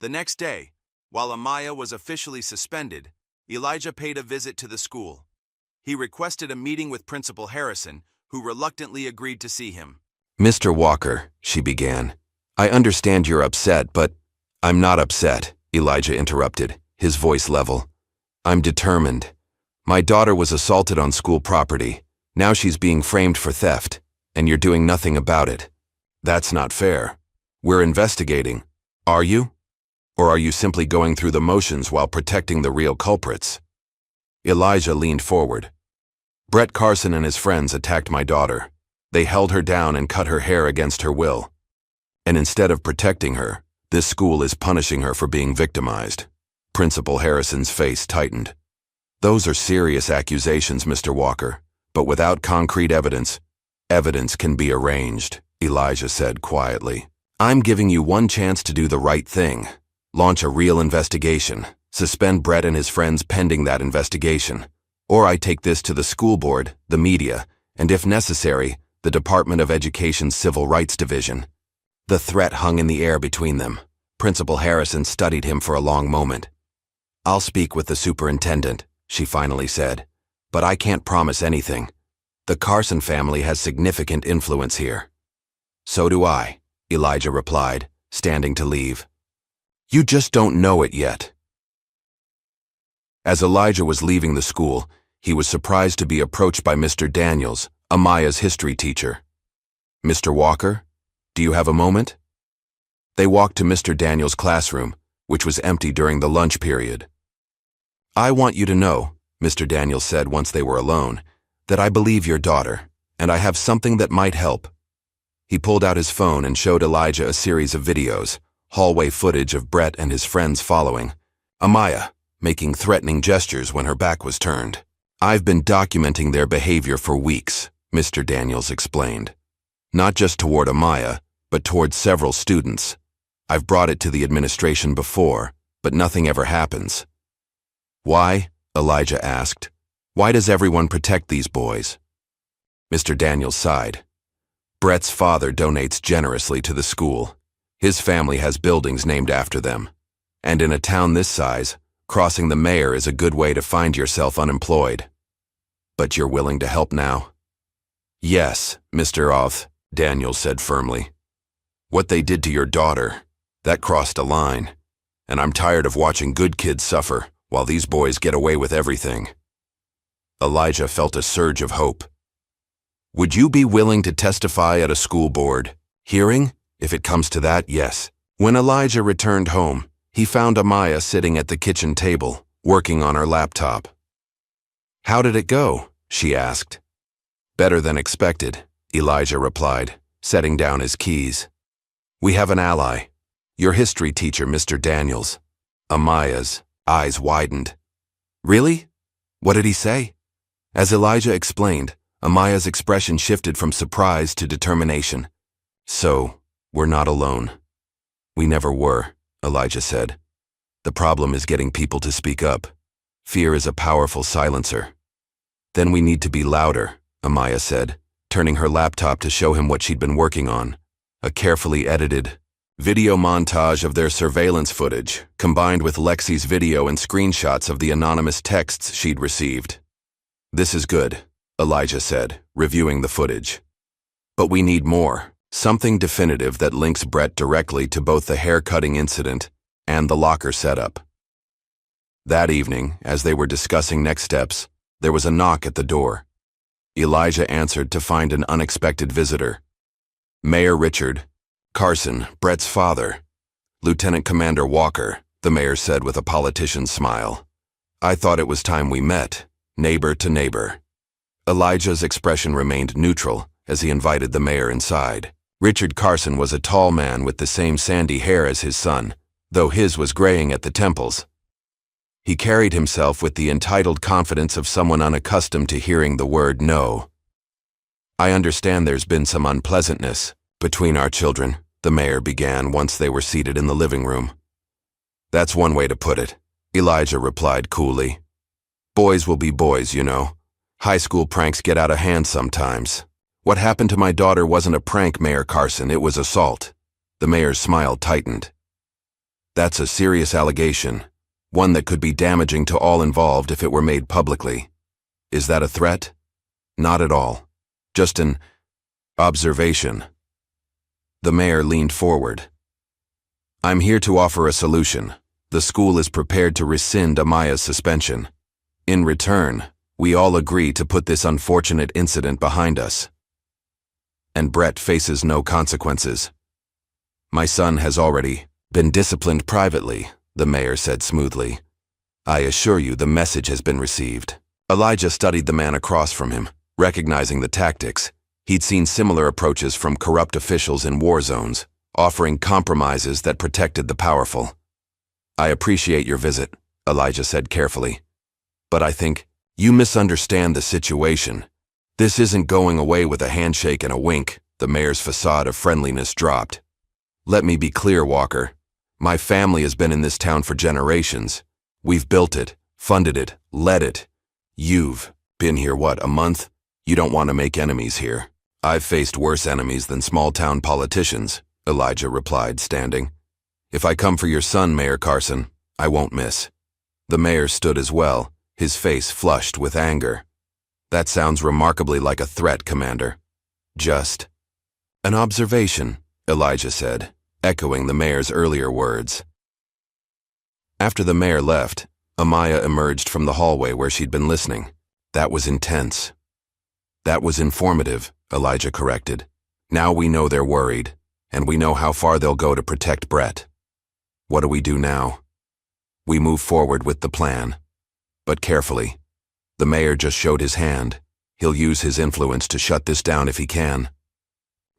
[SPEAKER 3] The next day, while Amaya was officially suspended, Elijah paid a visit to the school. He requested a meeting with Principal Harrison, who reluctantly agreed to see him.
[SPEAKER 1] Mr. Walker, she began, I understand you're upset, but I'm not upset, Elijah interrupted, his voice level. I'm determined. My daughter was assaulted on school property. Now she's being framed for theft, and you're doing nothing about it. That's not fair. We're investigating. Are you? Or are you simply going through the motions while protecting the real culprits? Elijah leaned forward. Brett Carson and his friends attacked my daughter. They held her down and cut her hair against her will. And instead of protecting her, this school is punishing her for being victimized. Principal Harrison's face tightened. Those are serious accusations, Mr. Walker, but without concrete evidence, evidence can be arranged, Elijah said quietly. I'm giving you one chance to do the right thing. Launch a real investigation. Suspend Brett and his friends pending that investigation. Or I take this to the school board, the media, and if necessary, the Department of Education's Civil Rights Division. The threat hung in the air between them. Principal Harrison studied him for a long moment. I'll speak with the superintendent, she finally said, but I can't promise anything. The Carson family has significant influence here. So do I, Elijah replied, standing to leave. You just don't know it yet. As Elijah was leaving the school, he was surprised to be approached by Mr. Daniels, Amaya's history teacher. Mr. Walker, do you have a moment? They walked to Mr. Daniels' classroom, which was empty during the lunch period. I want you to know, Mr. Daniels said once they were alone, that I believe your daughter, and I have something that might help. He pulled out his phone and showed Elijah a series of videos, hallway footage of Brett and his friends following, Amaya making threatening gestures when her back was turned. I've been documenting their behavior for weeks, Mr. Daniels explained. Not just toward Amaya, but toward several students. I've brought it to the administration before, but nothing ever happens. Why? Elijah asked. Why does everyone protect these boys? Mr. Daniels sighed. Brett's father donates generously to the school. His family has buildings named after them. And in a town this size, crossing the mayor is a good way to find yourself unemployed. But you're willing to help now? Yes, Mr. Oth, Daniels said firmly. What they did to your daughter, that crossed a line. And I'm tired of watching good kids suffer while these boys get away with everything. Elijah felt a surge of hope. Would you be willing to testify at a school board hearing? If it comes to that, yes. When Elijah returned home, he found Amaya sitting at the kitchen table, working on her laptop. How did it go? She asked. Better than expected, Elijah replied, setting down his keys. We have an ally. Your history teacher, Mr. Daniels. Amaya's eyes widened. Really? What did he say? As Elijah explained, Amaya's expression shifted from surprise to determination. So, we're not alone. We never were, Elijah said. The problem is getting people to speak up. Fear is a powerful silencer. Then we need to be louder, Amaya said, turning her laptop to show him what she'd been working on. A carefully edited video montage of their surveillance footage, combined with Lexi's video and screenshots of the anonymous texts she'd received. This is good, Elijah said, reviewing the footage. But we need more. Something definitive that links Brett directly to both the hair-cutting incident and the locker setup. That evening, as they were discussing next steps, there was a knock at the door. Elijah answered to find an unexpected visitor. Mayor Richard Carson, Brett's father. Lieutenant Commander Walker, the mayor said with a politician's smile. I thought it was time we met, neighbor to neighbor. Elijah's expression remained neutral as he invited the mayor inside. Richard Carson was a tall man with the same sandy hair as his son, though his was graying at the temples. He carried himself with the entitled confidence of someone unaccustomed to hearing the word no. I understand there's been some unpleasantness between our children, the mayor began once they were seated in the living room. That's one way to put it, Elijah replied coolly. Boys will be boys, you know. High school pranks get out of hand sometimes. What happened to my daughter wasn't a prank, Mayor Carson, it was assault. The mayor's smile tightened. That's a serious allegation, one that could be damaging to all involved if it were made publicly. Is that a threat? Not at all. Just an observation. The mayor leaned forward. I'm here to offer a solution. The school is prepared to rescind Amaya's suspension. In return, we all agree to put this unfortunate incident behind us. And Brett faces no consequences. My son has already been disciplined privately, the mayor said smoothly. I assure you the message has been received. Elijah studied the man across from him, recognizing the tactics. He'd seen similar approaches from corrupt officials in war zones, offering compromises that protected the powerful. I appreciate your visit, Elijah said carefully. But I think you misunderstand the situation. This isn't going away with a handshake and a wink, the mayor's facade of friendliness dropped. Let me be clear, Walker. My family has been in this town for generations. We've built it, funded it, led it. You've been here, what, a month? You don't want to make enemies here. I've faced worse enemies than small-town politicians, Elijah replied, standing. If I come for your son, Mayor Carson, I won't miss. The mayor stood as well, his face flushed with anger. That sounds remarkably like a threat, Commander. Just an observation, Elijah said, echoing the mayor's earlier words. After the mayor left, Amaya emerged from the hallway where she'd been listening. That was intense. That was informative, Elijah corrected. Now we know they're worried, and we know how far they'll go to protect Brett. What do we do now? We move forward with the plan. But carefully. The mayor just showed his hand. He'll use his influence to shut this down if he can.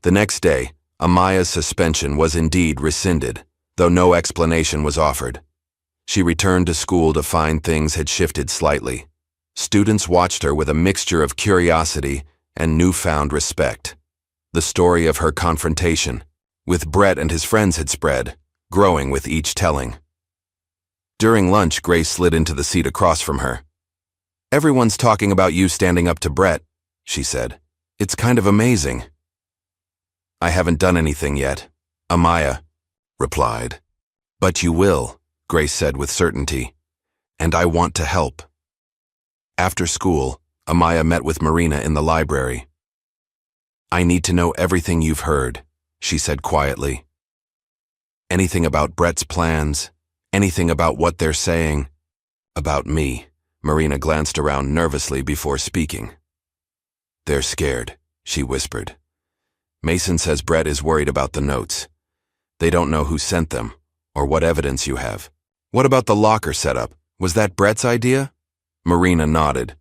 [SPEAKER 1] The next day, Amaya's suspension was indeed rescinded, though no explanation was offered. She returned to school to find things had shifted slightly. Students watched her with a mixture of curiosity and newfound respect. The story of her confrontation with Brett and his friends had spread, growing with each telling. During lunch, Grace slid into the seat across from her. Everyone's talking about you standing up to Brett, she said. It's kind of amazing. I haven't done anything yet, Amaya replied. But you will, Grace said with certainty. And I want to help. After school, Amaya met with Marina in the library. I need to know everything you've heard, she said quietly. Anything about Brett's plans, anything about what they're saying. About me, Marina glanced around nervously before speaking. They're scared, she whispered. Mason says Brett is worried about the notes. They don't know who sent them, or what evidence you have. What about the locker setup? Was that Brett's idea? Marina nodded.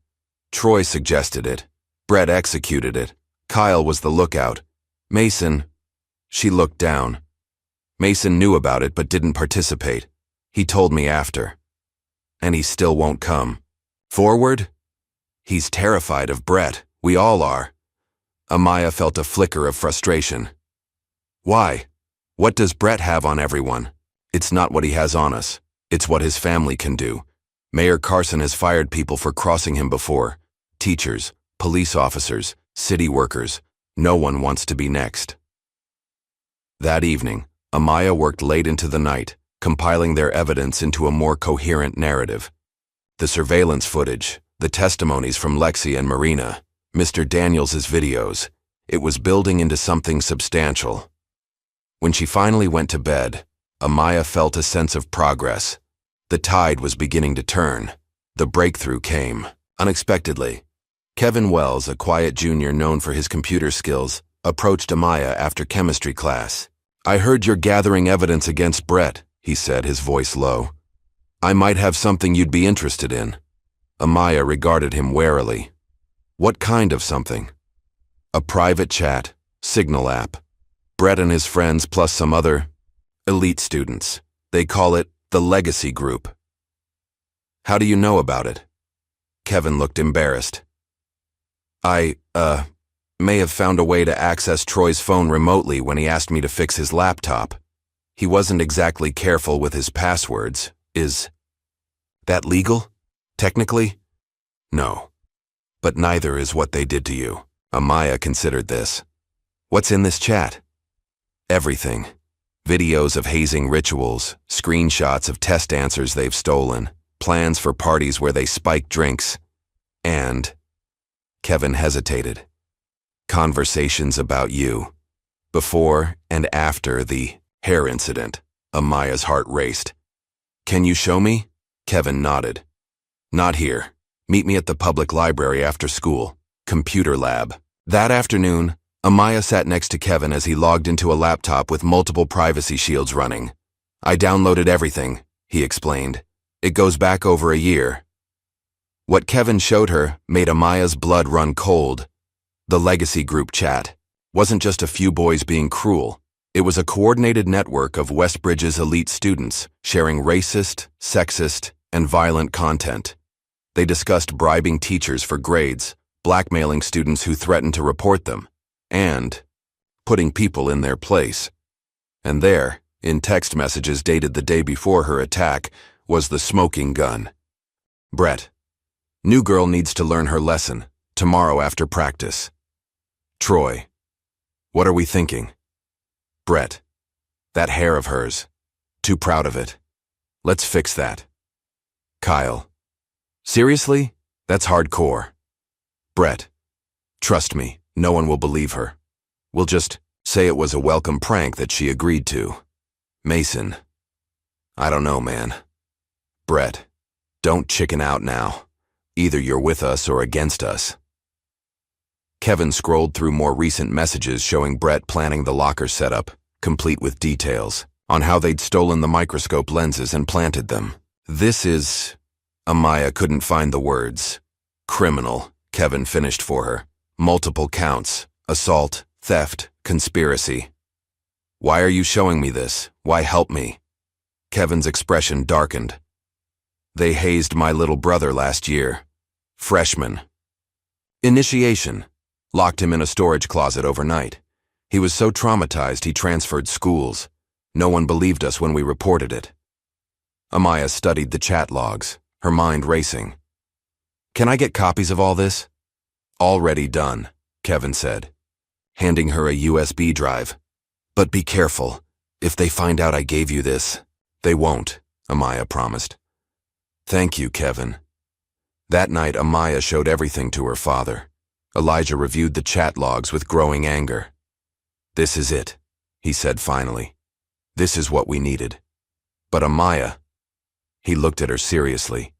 [SPEAKER 1] Troy suggested it. Brett executed it. Kyle was the lookout. Mason... She looked down. Mason knew about it but didn't participate. He told me after. And he still won't come. Forward? He's terrified of Brett. We all are. Amaya felt a flicker of frustration. Why? What does Brett have on everyone? It's not what he has on us. It's what his family can do. Mayor Carson has fired people for crossing him before. Teachers, police officers, city workers. No one wants to be next. That evening, Amaya worked late into the night, compiling their evidence into a more coherent narrative. The surveillance footage, the testimonies from Lexi and Marina, Mr. Daniels's videos. It was building into something substantial. When she finally went to bed, Amaya felt a sense of progress. The tide was beginning to turn. The breakthrough came, unexpectedly. Kevin Wells, a quiet junior known for his computer skills, approached Amaya after chemistry class. "I heard you're gathering evidence against Brett," he said, his voice low. "I might have something you'd be interested in." Amaya regarded him warily. "What kind of something?" "A private chat, Signal app. Brett and his friends plus some other elite students. They call it the Legacy Group." "How do you know about it?" Kevin looked embarrassed. I may have found a way to access Troy's phone remotely when he asked me to fix his laptop. He wasn't exactly careful with his passwords. Is that legal? Technically? No. But neither is what they did to you." Amaya considered this. "What's in this chat?" "Everything. Videos of hazing rituals, screenshots of test answers they've stolen, plans for parties where they spike drinks, and..." Kevin hesitated. "Conversations about you. Before and after the hair incident." Amaya's heart raced. "Can you show me?" Kevin nodded. "Not here. Meet me at the public library after school. Computer lab." That afternoon, Amaya sat next to Kevin as he logged into a laptop with multiple privacy shields running. "I downloaded everything," he explained. "It goes back over a year." What Kevin showed her made Amaya's blood run cold. The Legacy Group chat wasn't just a few boys being cruel. It was a coordinated network of Westbridge's elite students sharing racist, sexist, and violent content. They discussed bribing teachers for grades, blackmailing students who threatened to report them, and putting people in their place. And there, in text messages dated the day before her attack, was the smoking gun. "Brett, new girl needs to learn her lesson, tomorrow after practice." "Troy, what are we thinking?" "Brett, that hair of hers. Too proud of it. Let's fix that." "Kyle, seriously? That's hardcore." "Brett, trust me, no one will believe her. We'll just say it was a welcome prank that she agreed to." "Mason, I don't know, man." "Brett, don't chicken out now. Either you're with us or against us." Kevin scrolled through more recent messages showing Brett planning the locker setup, complete with details on how they'd stolen the microscope lenses and planted them. "This is..." Amaya couldn't find the words. "Criminal," Kevin finished for her. "Multiple counts, assault, theft, conspiracy." "Why are you showing me this? Why help me?" Kevin's expression darkened. "They hazed my little brother last year. Freshman. Initiation. Locked him in a storage closet overnight. He was so traumatized he transferred schools. No one believed us when we reported it." Amaya studied the chat logs, her mind racing. "Can I get copies of all this?" "Already done," Kevin said, handing her a USB drive. "But be careful. If they find out I gave you this..." "They won't," Amaya promised. "Thank you, Kevin." That night, Amaya showed everything to her father. Elijah reviewed the chat logs with growing anger. "This is it," he said finally. "This is what we needed." "But Amaya..." He looked at her seriously.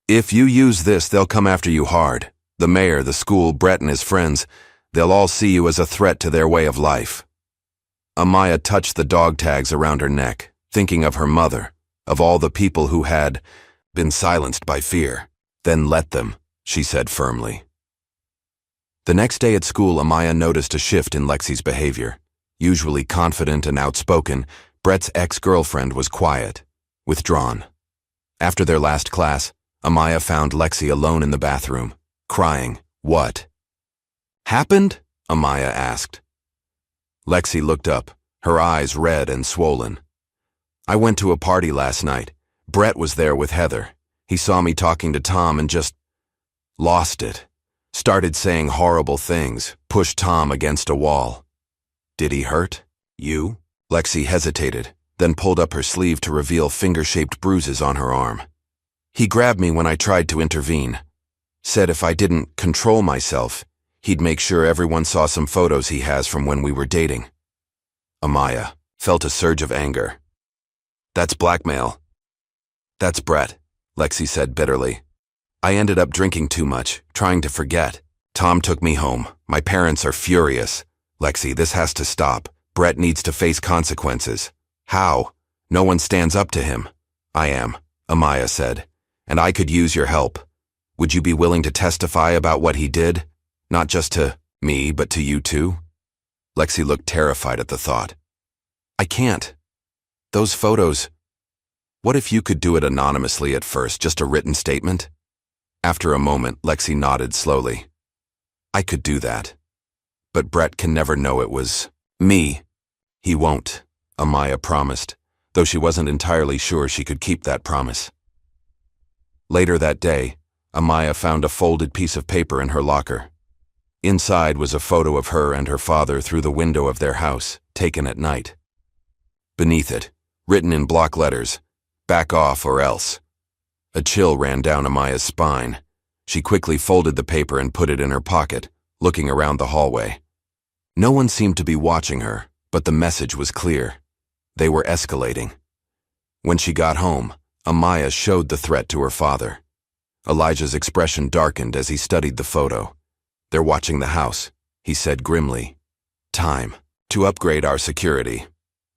[SPEAKER 1] "If you use this, they'll come after you hard. The mayor, the school, Brett and his friends, they'll all see you as a threat to their way of life." Amaya touched the dog tags around her neck, thinking of her mother, of all the people who had been silenced by fear. "Then let them," she said firmly. The next day at school, Amaya noticed a shift in Lexi's behavior. Usually confident and outspoken, Brett's ex-girlfriend was quiet, withdrawn. After their last class, Amaya found Lexi alone in the bathroom, crying. "What happened?" Amaya asked. Lexi looked up, her eyes red and swollen. "I went to a party last night. Brett was there with Heather. He saw me talking to Tom and just lost it. Started saying horrible things, pushed Tom against a wall." "Did he hurt you?" Lexi hesitated, then pulled up her sleeve to reveal finger-shaped bruises on her arm. "He grabbed me when I tried to intervene. Said if I didn't control myself, he'd make sure everyone saw some photos he has from when we were dating." Amaya felt a surge of anger. "That's blackmail." "That's Brett," Lexi said bitterly. "I ended up drinking too much, trying to forget. Tom took me home. My parents are furious. Lexi, this has to stop. Brett needs to face consequences. How? No one stands up to him. I am, Amaya said, and I could use your help. Would you be willing to testify about what he did? Not just to me, but to you too? Lexi looked terrified at the thought. I can't. Those photos. What if you could do it anonymously at first, just a written statement? After a moment, Lexi nodded slowly. I could do that. But Brett can never know it was me. He won't, Amaya promised, though she wasn't entirely sure she could keep that promise. Later that day, Amaya found a folded piece of paper in her locker. Inside was a photo of her and her father through the window of their house, taken at night. Beneath it, written in block letters, "Back off or else." A chill ran down Amaya's spine. She quickly folded the paper and put it in her pocket, looking around the hallway. No one seemed to be watching her, but the message was clear. They were escalating. When she got home, Amaya showed the threat to her father. Elijah's expression darkened as he studied the photo. They're watching the house, he said grimly. Time to upgrade our security.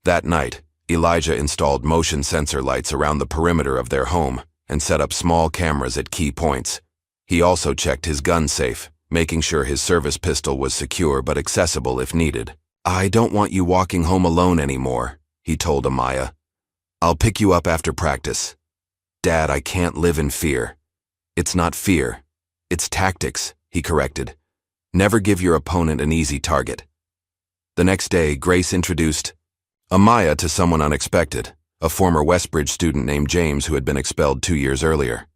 [SPEAKER 1] That night, Elijah installed motion sensor lights around the perimeter of their home and set up small cameras at key points. He also checked his gun safe, making sure his service pistol was secure but accessible if needed. I don't want you walking home alone anymore, he told Amaya. I'll pick you up after practice. Dad, I can't live in fear. It's not fear. It's tactics, he corrected. Never give your opponent an easy target. The next day, Grace introduced Amaya to someone unexpected, a former Westbridge student named James who had been expelled 2 years earlier.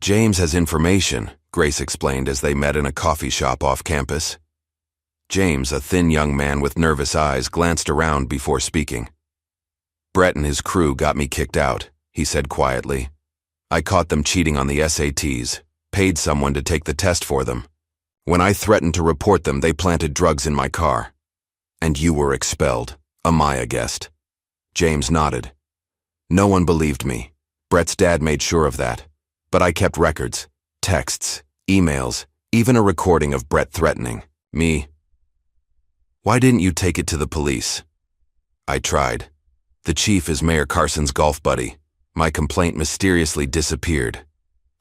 [SPEAKER 1] James has information, Grace explained as they met in a coffee shop off campus. James, a thin young man with nervous eyes, glanced around before speaking. Brett and his crew got me kicked out, he said quietly. I caught them cheating on the SATs, paid someone to take the test for them. When I threatened to report them, they planted drugs in my car. And you were expelled, Amaya guessed. James nodded. No one believed me. Brett's dad made sure of that. But I kept records, texts, emails, even a recording of Brett threatening me. Why didn't you take it to the police? I tried. The chief is Mayor Carson's golf buddy. My complaint mysteriously disappeared.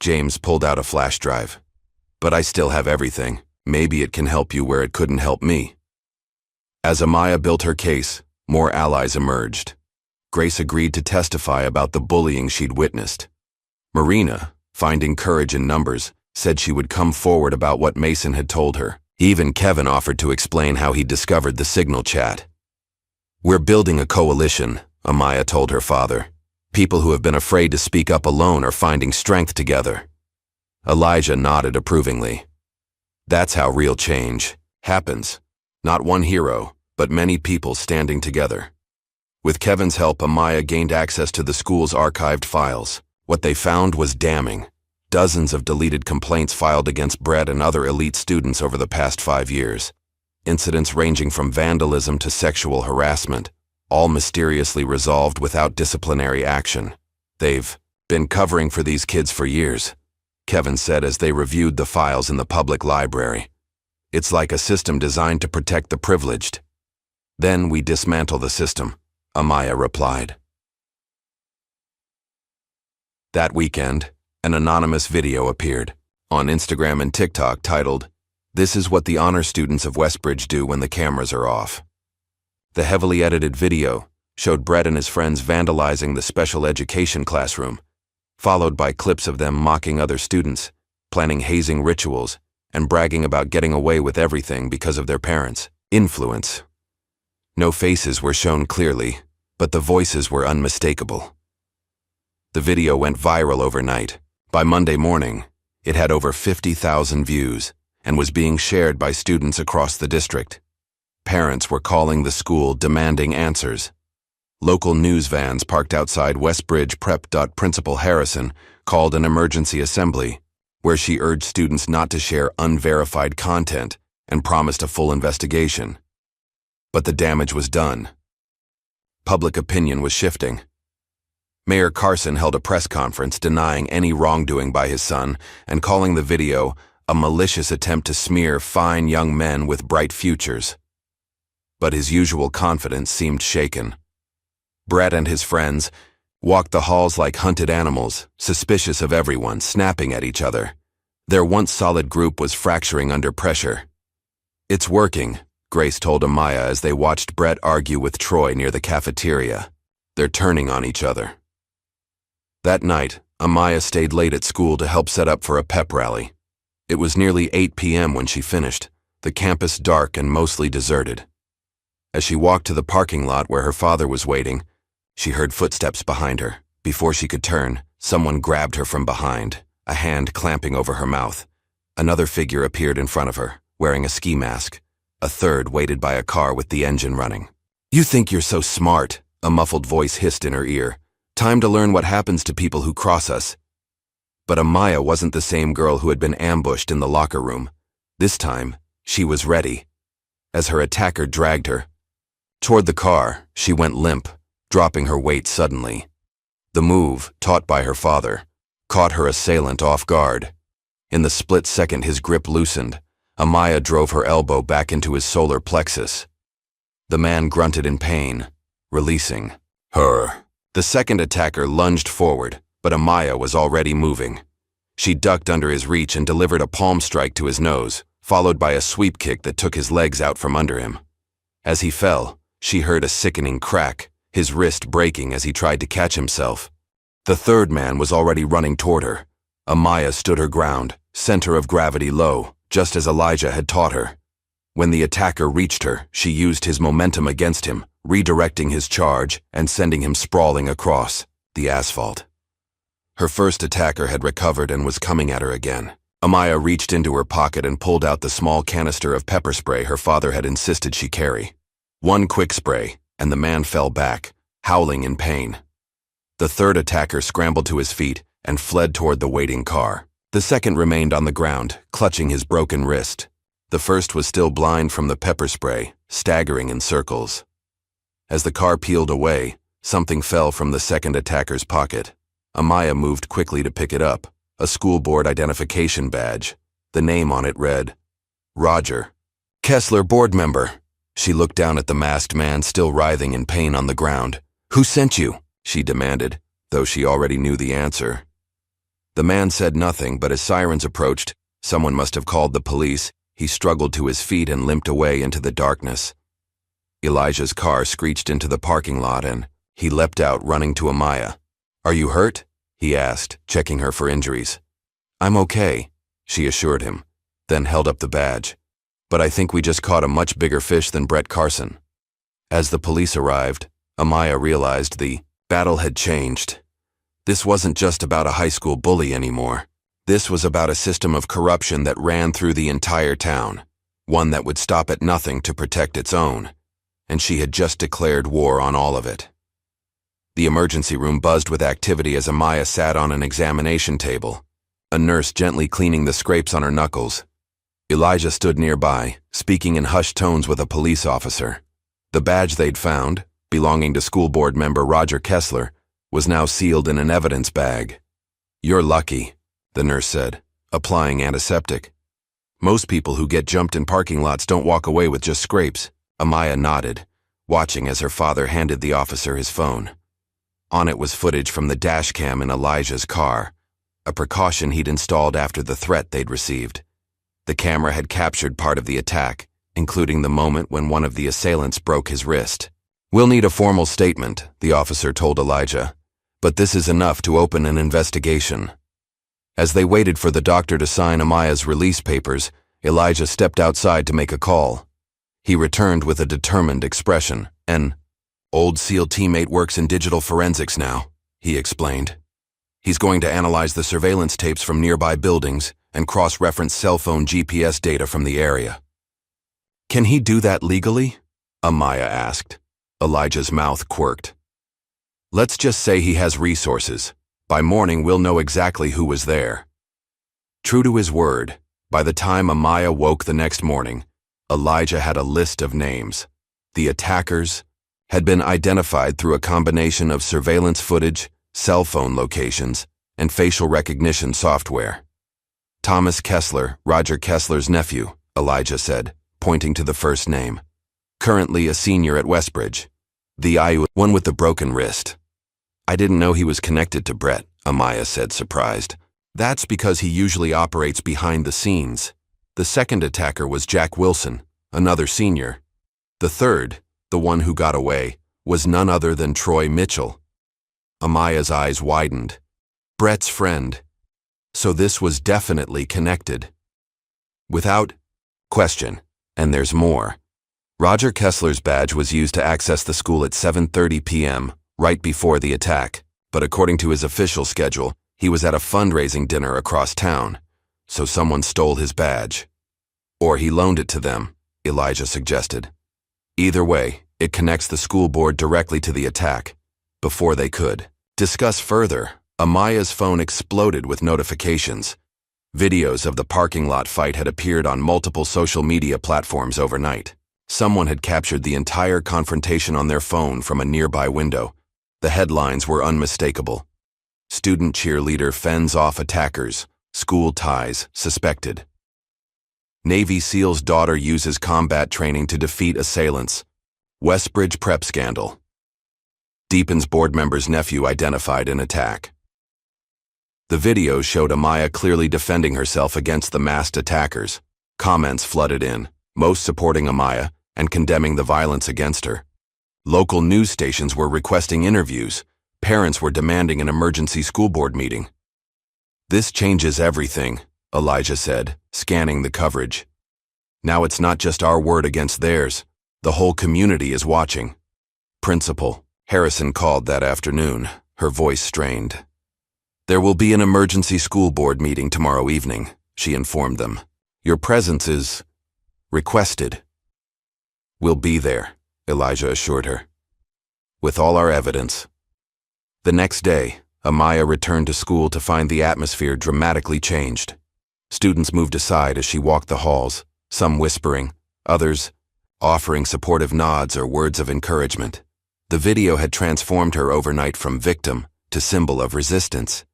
[SPEAKER 1] James pulled out a flash drive. But I still have everything. Maybe it can help you where it couldn't help me. As Amaya built her case, more allies emerged. Grace agreed to testify about the bullying she'd witnessed. Marina, finding courage in numbers, said she would come forward about what Mason had told her. Even Kevin offered to explain how he discovered the signal chat. We're building a coalition, Amaya told her father. People who have been afraid to speak up alone are finding strength together. Elijah nodded approvingly. That's how real change happens. Not one hero, but many people standing together. With Kevin's help, Amaya gained access to the school's archived files. What they found was damning. Dozens of deleted complaints filed against Brett and other elite students over the past 5 years. Incidents ranging from vandalism to sexual harassment, all mysteriously resolved without disciplinary action. They've been covering for these kids for years, Kevin said as they reviewed the files in the public library. It's like a system designed to protect the privileged. Then we dismantle the system, Amaya replied. That weekend, an anonymous video appeared on Instagram and TikTok titled, "This is what the honor students of Westbridge do when the cameras are off." The heavily edited video showed Brett and his friends vandalizing the special education classroom, followed by clips of them mocking other students, planning hazing rituals, and bragging about getting away with everything because of their parents' influence. No faces were shown clearly, but the voices were unmistakable. The video went viral overnight. By Monday morning, it had over 50,000 views and was being shared by students across the district. Parents were calling the school demanding answers. Local news vans parked outside Westbridge Prep. Principal Harrison called an emergency assembly, where she urged students not to share unverified content and promised a full investigation. But the damage was done. Public opinion was shifting. Mayor Carson held a press conference denying any wrongdoing by his son and calling the video a malicious attempt to smear fine young men with bright futures. But his usual confidence seemed shaken. Brett and his friends walked the halls like hunted animals, suspicious of everyone, snapping at each other. Their once solid group was fracturing under pressure. "It's working," Grace told Amaya as they watched Brett argue with Troy near the cafeteria. "They're turning on each other." That night, Amaya stayed late at school to help set up for a pep rally. It was nearly 8 p.m. when she finished, the campus dark and mostly deserted. As she walked to the parking lot where her father was waiting, she heard footsteps behind her. Before she could turn, someone grabbed her from behind, a hand clamping over her mouth. Another figure appeared in front of her, wearing a ski mask. A third waited by a car with the engine running. "You think you're so smart," a muffled voice hissed in her ear. "Time to learn what happens to people who cross us." But Amaya wasn't the same girl who had been ambushed in the locker room. This time, she was ready. As her attacker dragged her toward the car, she went limp, dropping her weight suddenly. The move, taught by her father, caught her assailant off guard. In the split second his grip loosened, Amaya drove her elbow back into his solar plexus. The man grunted in pain, releasing her. The second attacker lunged forward, but Amaya was already moving. She ducked under his reach and delivered a palm strike to his nose, followed by a sweep kick that took his legs out from under him. As he fell, she heard a sickening crack, his wrist breaking as he tried to catch himself. The third man was already running toward her. Amaya stood her ground, center of gravity low, just as Elijah had taught her. When the attacker reached her, she used his momentum against him, redirecting his charge and sending him sprawling across the asphalt. Her first attacker had recovered and was coming at her again. Amaya reached into her pocket and pulled out the small canister of pepper spray her father had insisted she carry. One quick spray, and the man fell back, howling in pain. The third attacker scrambled to his feet and fled toward the waiting car. The second remained on the ground, clutching his broken wrist. The first was still blind from the pepper spray, staggering in circles. As the car peeled away, something fell from the second attacker's pocket. Amaya moved quickly to pick it up, a school board identification badge. The name on it read, Roger Kessler, board member. She looked down at the masked man still writhing in pain on the ground. "Who sent you?" she demanded, though she already knew the answer. The man said nothing, but as sirens approached, someone must have called the police. He struggled to his feet and limped away into the darkness. Elijah's car screeched into the parking lot and he leapt out, running to Amaya. "Are you hurt?" he asked, checking her for injuries. "I'm okay," she assured him, then held up the badge. "But I think we just caught a much bigger fish than Brett Carson." As the police arrived, Amaya realized the battle had changed. This wasn't just about a high school bully anymore. This was about a system of corruption that ran through the entire town, one that would stop at nothing to protect its own, and she had just declared war on all of it. The emergency room buzzed with activity as Amaya sat on an examination table, a nurse gently cleaning the scrapes on her knuckles. Elijah stood nearby, speaking in hushed tones with a police officer. The badge they'd found, belonging to school board member Roger Kessler, was now sealed in an evidence bag. "You're lucky," the nurse said, applying antiseptic. "Most people who get jumped in parking lots don't walk away with just scrapes." Amaya nodded, watching as her father handed the officer his phone. On it was footage from the dash cam in Elijah's car, a precaution he'd installed after the threat they'd received. The camera had captured part of the attack, including the moment when one of the assailants broke his wrist. "We'll need a formal statement," the officer told Elijah, "but this is enough to open an investigation." As they waited for the doctor to sign Amaya's release papers, Elijah stepped outside to make a call. He returned with a determined expression. "An old SEAL teammate works in digital forensics now," he explained. "He's going to analyze the surveillance tapes from nearby buildings and cross-reference cell phone GPS data from the area." "Can he do that legally?" Amaya asked. Elijah's mouth quirked. "Let's just say he has resources. By morning, we'll know exactly who was there." True to his word, by the time Amaya woke the next morning, Elijah had a list of names. The attackers had been identified through a combination of surveillance footage, cell phone locations, and facial recognition software. Thomas Kessler, Roger Kessler's nephew, Elijah said, pointing to the first name. Currently a senior at Westbridge. The one with the broken wrist. I didn't know he was connected to Brett, Amaya said, surprised. That's because he usually operates behind the scenes. The second attacker was Jack Wilson, another senior. The third, the one who got away, was none other than Troy Mitchell. Amaya's eyes widened. Brett's friend. So this was definitely connected. Without question, and there's more. Roger Kessler's badge was used to access the school at 7:30 p.m., right before the attack, but according to his official schedule, he was at a fundraising dinner across town, so someone stole his badge. Or he loaned it to them, Elijah suggested. Either way, it connects the school board directly to the attack. Before they could discuss further, Amaya's phone exploded with notifications. Videos of the parking lot fight had appeared on multiple social media platforms overnight. Someone had captured the entire confrontation on their phone from a nearby window. The headlines were unmistakable. Student cheerleader fends off attackers. School ties suspected. Navy SEAL's daughter uses combat training to defeat assailants. Westbridge prep scandal. Deapon's board member's nephew identified in attack. The video showed Amaya clearly defending herself against the masked attackers. Comments flooded in, most supporting Amaya and condemning the violence against her. Local news stations were requesting interviews. Parents were demanding an emergency school board meeting. This changes everything, Elijah said, scanning the coverage. Now it's not just our word against theirs. The whole community is watching. Principal Harrison called that afternoon, her voice strained. There will be an emergency school board meeting tomorrow evening, she informed them. Your presence is requested. We'll be there, Elijah assured her. With all our evidence. The next day, Amaya returned to school to find the atmosphere dramatically changed. Students moved aside as she walked the halls, some whispering, others offering supportive nods or words of encouragement. The video had transformed her overnight from victim to symbol of resistance.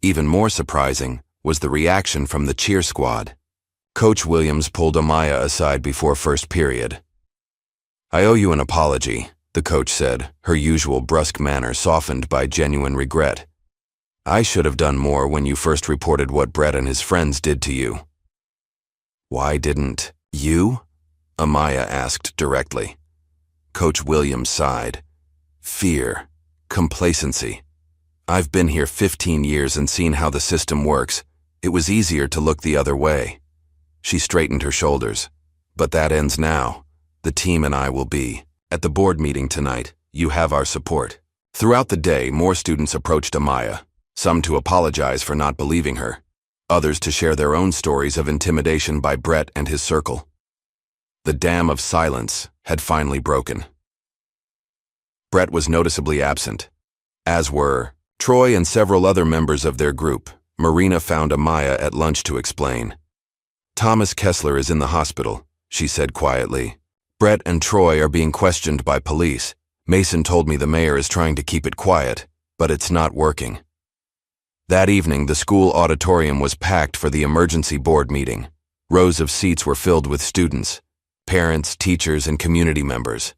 [SPEAKER 1] Even more surprising was the reaction from the cheer squad. Coach Williams pulled Amaya aside before first period. I owe you an apology, the coach said, her usual brusque manner softened by genuine regret. I should have done more when you first reported what Brett and his friends did to you. Why didn't you? Amaya asked directly. Coach Williams sighed. Fear. Complacency. I've been here 15 years and seen how the system works. It was easier to look the other way. She straightened her shoulders. But that ends now. The team and I will be at the board meeting tonight. You have our support. Throughout the day, more students approached Amaya, some to apologize for not believing her, others to share their own stories of intimidation by Brett and his circle. The dam of silence had finally broken. Brett was noticeably absent, as were Troy and several other members of their group. Marina found Amaya at lunch to explain. Thomas Kessler is in the hospital, she said quietly. Brett and Troy are being questioned by police. Mason told me the mayor is trying to keep it quiet, but it's not working. That evening, the school auditorium was packed for the emergency board meeting. Rows of seats were filled with students, parents, teachers, and community members.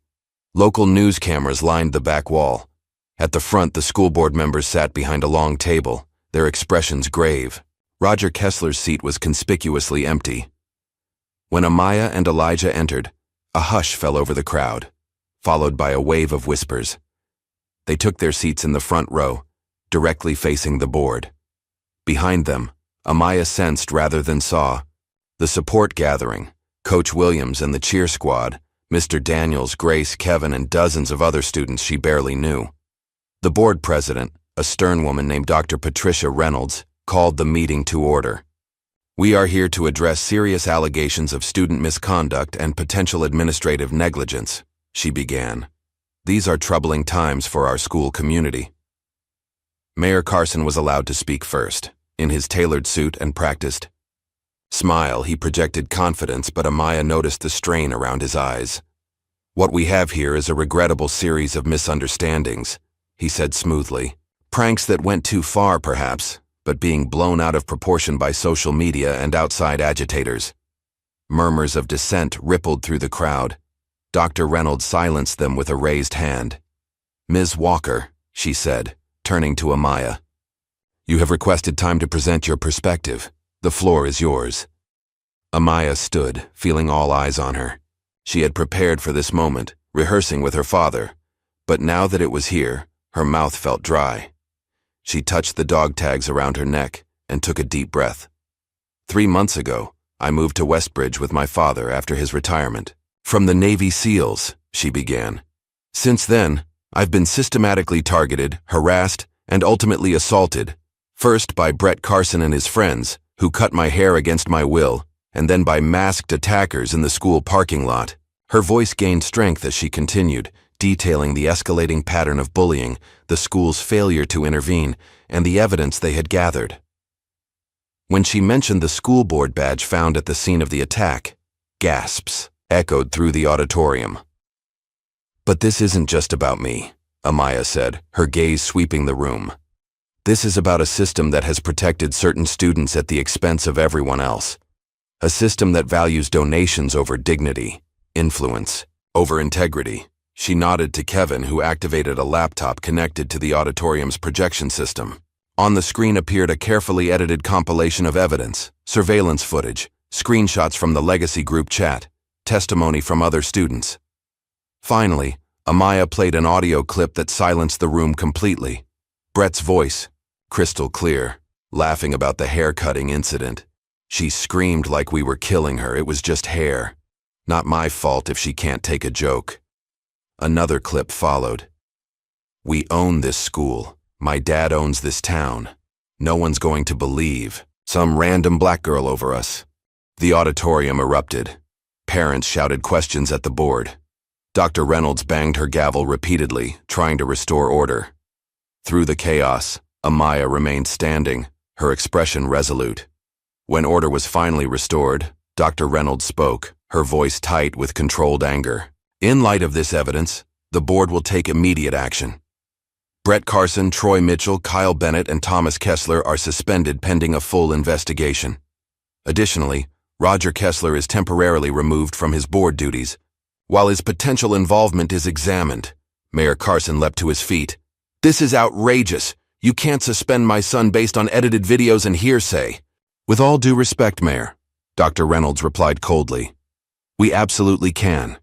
[SPEAKER 1] Local news cameras lined the back wall. At the front, the school board members sat behind a long table, their expressions grave. Roger Kessler's seat was conspicuously empty. When Amaya and Elijah entered, a hush fell over the crowd, followed by a wave of whispers. They took their seats in the front row, directly facing the board. Behind them, Amaya sensed rather than saw the support gathering, Coach Williams and the cheer squad, Mr. Daniels, Grace, Kevin, and dozens of other students she barely knew. The board president, a stern woman named Dr. Patricia Reynolds, called the meeting to order. We are here to address serious allegations of student misconduct and potential administrative negligence, she began. These are troubling times for our school community. Mayor Carson was allowed to speak first. In his tailored suit and practiced smile, he projected confidence, but Amaya noticed the strain around his eyes. What we have here is a regrettable series of misunderstandings, he said smoothly. Pranks that went too far, perhaps, but being blown out of proportion by social media and outside agitators. Murmurs of dissent rippled through the crowd. Dr. Reynolds silenced them with a raised hand. "Ms. Walker," she said, turning to Amaya, "you have requested time to present your perspective. The floor is yours." Amaya stood, feeling all eyes on her. She had prepared for this moment, rehearsing with her father, but now that it was here, her mouth felt dry. She touched the dog tags around her neck and took a deep breath. 3 months ago, I moved to Westbridge with my father after his retirement. "From the Navy SEALs," she began. "Since then, I've been systematically targeted, harassed, and ultimately assaulted, first by Brett Carson and his friends, who cut my hair against my will, and then by masked attackers in the school parking lot." Her voice gained strength as she continued, detailing the escalating pattern of bullying, the school's failure to intervene, and the evidence they had gathered. When she mentioned the school board badge found at the scene of the attack, gasps echoed through the auditorium. "But this isn't just about me," Amaya said, her gaze sweeping the room. "This is about a system that has protected certain students at the expense of everyone else. A system that values donations over dignity, influence over integrity." She nodded to Kevin, who activated a laptop connected to the auditorium's projection system. On the screen appeared a carefully edited compilation of evidence, surveillance footage, screenshots from the Legacy group chat, testimony from other students. Finally, Amaya played an audio clip that silenced the room completely. Brett's voice, crystal clear, laughing about the hair-cutting incident. She screamed like we were killing her. It was just hair. Not my fault if she can't take a joke. Another clip followed. "We own this school. My dad owns this town. No one's going to believe some random black girl over us." The auditorium erupted. Parents shouted questions at the board. Dr. Reynolds banged her gavel repeatedly, trying to restore order. Through the chaos, Amaya remained standing, her expression resolute. When order was finally restored, Dr. Reynolds spoke, her voice tight with controlled anger. "In light of this evidence, the board will take immediate action. Brett Carson, Troy Mitchell, Kyle Bennett, and Thomas Kessler are suspended pending a full investigation. Additionally, Roger Kessler is temporarily removed from his board duties, while his potential involvement is examined." Mayor Carson leapt to his feet. "This is outrageous. You can't suspend my son based on edited videos and hearsay." "With all due respect, Mayor," Dr. Reynolds replied coldly, "we absolutely can.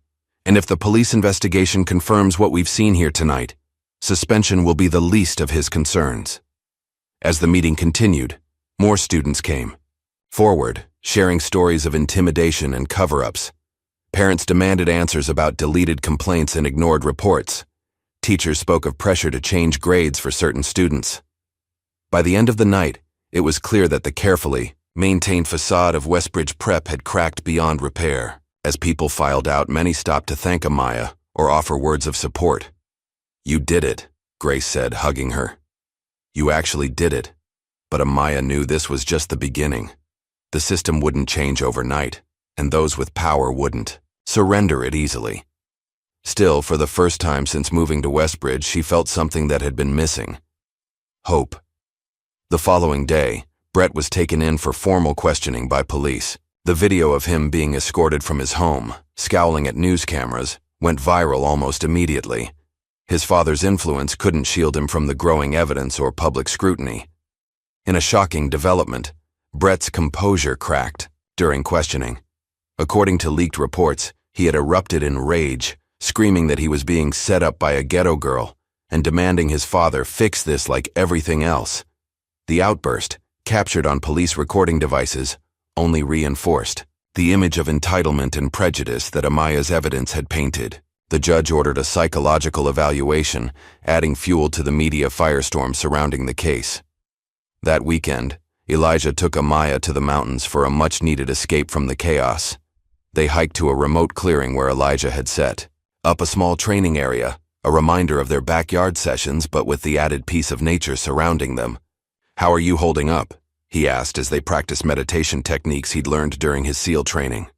[SPEAKER 1] And if the police investigation confirms what we've seen here tonight, suspension will be the least of his concerns." As the meeting continued, more students came forward, sharing stories of intimidation and cover-ups. Parents demanded answers about deleted complaints and ignored reports. Teachers spoke of pressure to change grades for certain students. By the end of the night, it was clear that the carefully maintained facade of Westbridge Prep had cracked beyond repair. As people filed out, many stopped to thank Amaya or offer words of support. "You did it," Grace said, hugging her. "You actually did it." But Amaya knew this was just the beginning. The system wouldn't change overnight, and those with power wouldn't surrender it easily. Still, for the first time since moving to Westbridge, she felt something that had been missing: hope. The following day, Brett was taken in for formal questioning by police. The video of him being escorted from his home, scowling at news cameras, went viral almost immediately. His father's influence couldn't shield him from the growing evidence or public scrutiny. In a shocking development, Brett's composure cracked during questioning. According to leaked reports, he had erupted in rage, screaming that he was being set up by a ghetto girl and demanding his father fix this like everything else. The outburst, captured on police recording devices, only reinforced the image of entitlement and prejudice that Amaya's evidence had painted. The judge ordered a psychological evaluation, adding fuel to the media firestorm surrounding the case. That weekend, Elijah took Amaya to the mountains for a much-needed escape from the chaos. They hiked to a remote clearing where Elijah had set up a small training area, a reminder of their backyard sessions but with the added peace of nature surrounding them. "How are you holding up?" he asked as they practiced meditation techniques he'd learned during his SEAL training.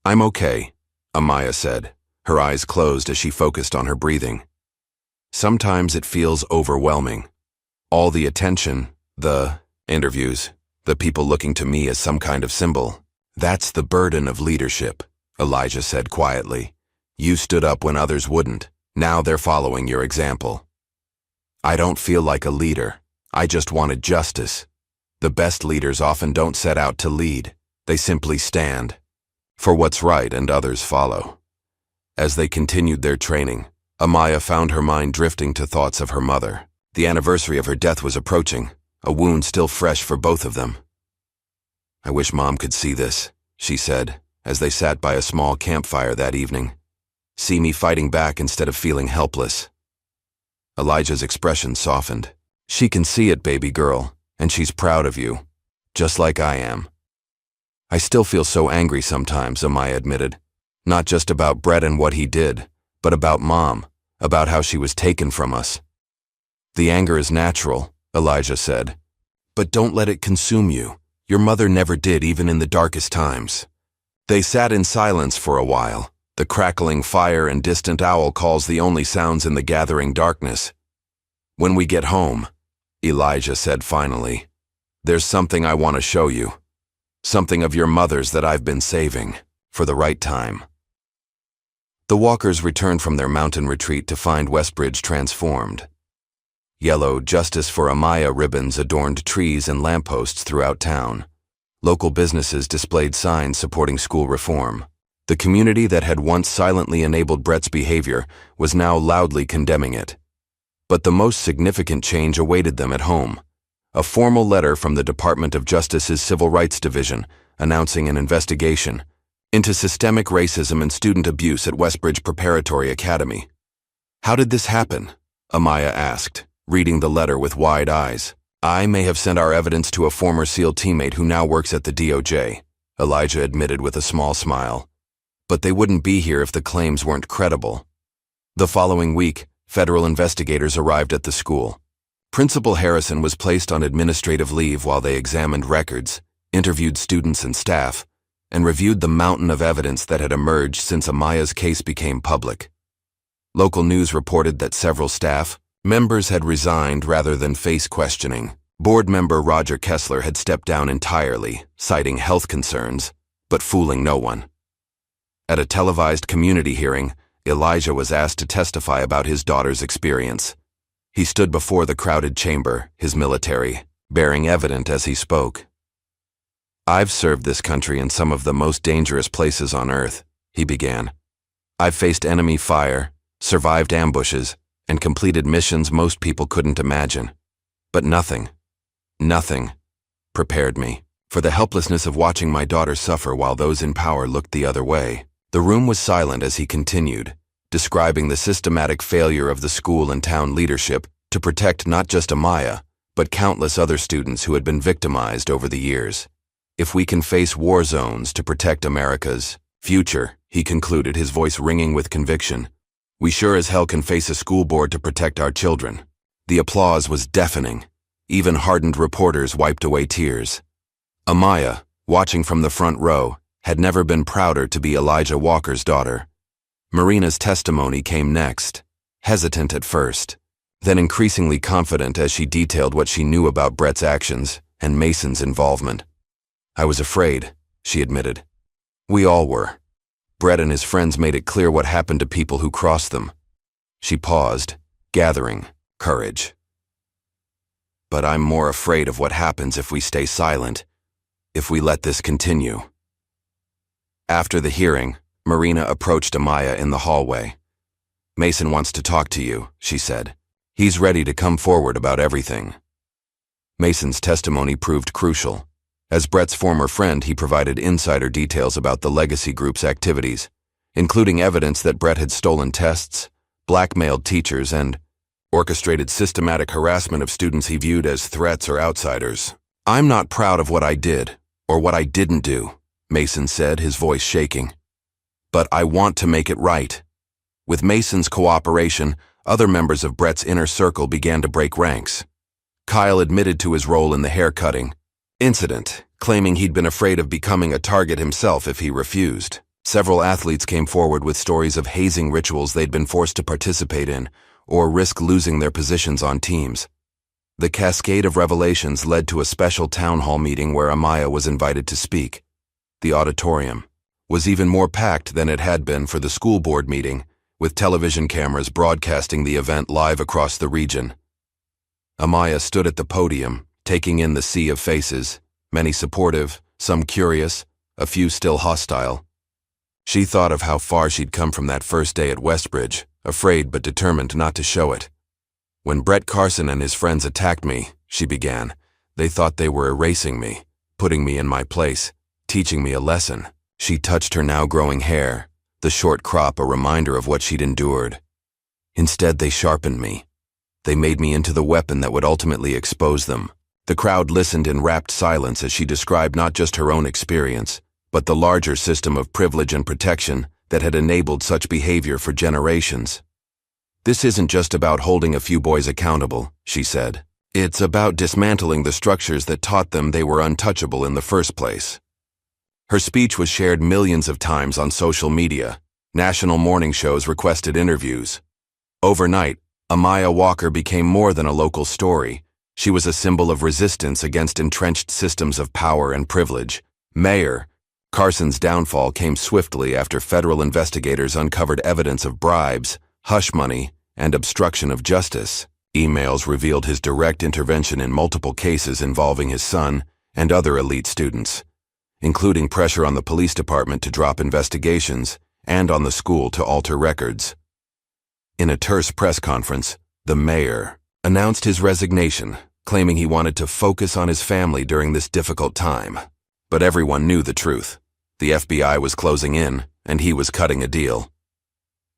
[SPEAKER 1] "I'm okay," Amaya said, her eyes closed as she focused on her breathing. "Sometimes it feels overwhelming. All the attention, the Interviews, the people looking to me as some kind of symbol. That's the burden of leadership, Elijah said quietly. You stood up when others wouldn't. Now they're following your example. I don't feel like a leader. I just wanted justice. The best leaders often don't set out to lead. They simply stand for what's right and others follow. As they continued their training, Amaya found her mind drifting to thoughts of her mother. The anniversary of her death was approaching, a wound still fresh for both of them. I wish Mom could see this, she said, as they sat by a small campfire that evening. See me fighting back instead of feeling helpless. Elijah's expression softened. She can see it, baby girl, and she's proud of you, just like I am. I still feel so angry sometimes, Amaya admitted. Not just about Brett and what he did, but about Mom, about how she was taken from us. The anger is natural, Elijah said, but don't let it consume you. Your mother never did, even in the darkest times. They sat in silence for a while, the crackling fire and distant owl calls the only sounds in the gathering darkness. When we get home, Elijah said finally, there's something I want to show you. Something of your mother's that I've been saving, for the right time. The walkers returned from their mountain retreat to find Westbridge transformed. Yellow Justice for Amaya ribbons adorned trees and lampposts throughout town. Local businesses displayed signs supporting school reform. The community that had once silently enabled Brett's behavior was now loudly condemning it. But the most significant change awaited them at home. A formal letter from the Department of Justice's Civil Rights Division announcing an investigation into systemic racism and student abuse at Westbridge Preparatory Academy. How did this happen? Amaya asked, reading the letter with wide eyes. I may have sent our evidence to a former SEAL teammate who now works at the DOJ, Elijah admitted with a small smile. But they wouldn't be here if the claims weren't credible. The following week, federal investigators arrived at the school. Principal Harrison was placed on administrative leave while they examined records, interviewed students and staff, and reviewed the mountain of evidence that had emerged since Amaya's case became public. Local news reported that several staff members had resigned rather than face questioning. Board member Roger Kessler had stepped down entirely, citing health concerns, but fooling no one. At a televised community hearing, Elijah was asked to testify about his daughter's experience. He stood before the crowded chamber, his military, bearing evidence as he spoke. I've served this country in some of the most dangerous places on earth, he began. I've faced enemy fire, survived ambushes, and completed missions most people couldn't imagine. But nothing prepared me for the helplessness of watching my daughter suffer while those in power looked the other way. The room was silent as he continued, describing the systematic failure of the school and town leadership to protect not just Amaya, but countless other students who had been victimized over the years. If we can face war zones to protect America's future, he concluded, his voice ringing with conviction, we sure as hell can face a school board to protect our children. The applause was deafening. Even hardened reporters wiped away tears. Amaya, watching from the front row, had never been prouder to be Elijah Walker's daughter. Marina's testimony came next, hesitant at first, then increasingly confident as she detailed what she knew about Brett's actions and Mason's involvement. I was afraid, she admitted. We all were. Brett and his friends made it clear what happened to people who crossed them. She paused, gathering courage. But I'm more afraid of what happens if we stay silent, if we let this continue. After the hearing, Marina approached Amaya in the hallway. Mason wants to talk to you, she said. He's ready to come forward about everything. Mason's testimony proved crucial. As Brett's former friend, he provided insider details about the Legacy Group's activities, including evidence that Brett had stolen tests, blackmailed teachers, and orchestrated systematic harassment of students he viewed as threats or outsiders. I'm not proud of what I did, or what I didn't do, Mason said, his voice shaking. But I want to make it right. With Mason's cooperation, other members of Brett's inner circle began to break ranks. Kyle admitted to his role in the haircutting incident, claiming he'd been afraid of becoming a target himself if he refused. Several athletes came forward with stories of hazing rituals they'd been forced to participate in, or risk losing their positions on teams. The cascade of revelations led to a special town hall meeting where Amaya was invited to speak. The auditorium was even more packed than it had been for the school board meeting, with television cameras broadcasting the event live across the region. Amaya stood at the podium, taking in the sea of faces, many supportive, some curious, a few still hostile. She thought of how far she'd come from that first day at Westbridge, afraid but determined not to show it. When Brett Carson and his friends attacked me, she began, they thought they were erasing me, putting me in my place, teaching me a lesson. She touched her now growing hair, the short crop a reminder of what she'd endured. Instead, they sharpened me. They made me into the weapon that would ultimately expose them. The crowd listened in rapt silence as she described not just her own experience, but the larger system of privilege and protection that had enabled such behavior for generations. This isn't just about holding a few boys accountable, she said. It's about dismantling the structures that taught them they were untouchable in the first place. Her speech was shared millions of times on social media. National morning shows requested interviews. Overnight, Amaya Walker became more than a local story. She was a symbol of resistance against entrenched systems of power and privilege. Mayor Carson's downfall came swiftly after federal investigators uncovered evidence of bribes, hush money, and obstruction of justice. Emails revealed his direct intervention in multiple cases involving his son and other elite students, including pressure on the police department to drop investigations and on the school to alter records. In a terse press conference, the mayor announced his resignation, claiming he wanted to focus on his family during this difficult time. But everyone knew the truth. The FBI was closing in, and he was cutting a deal.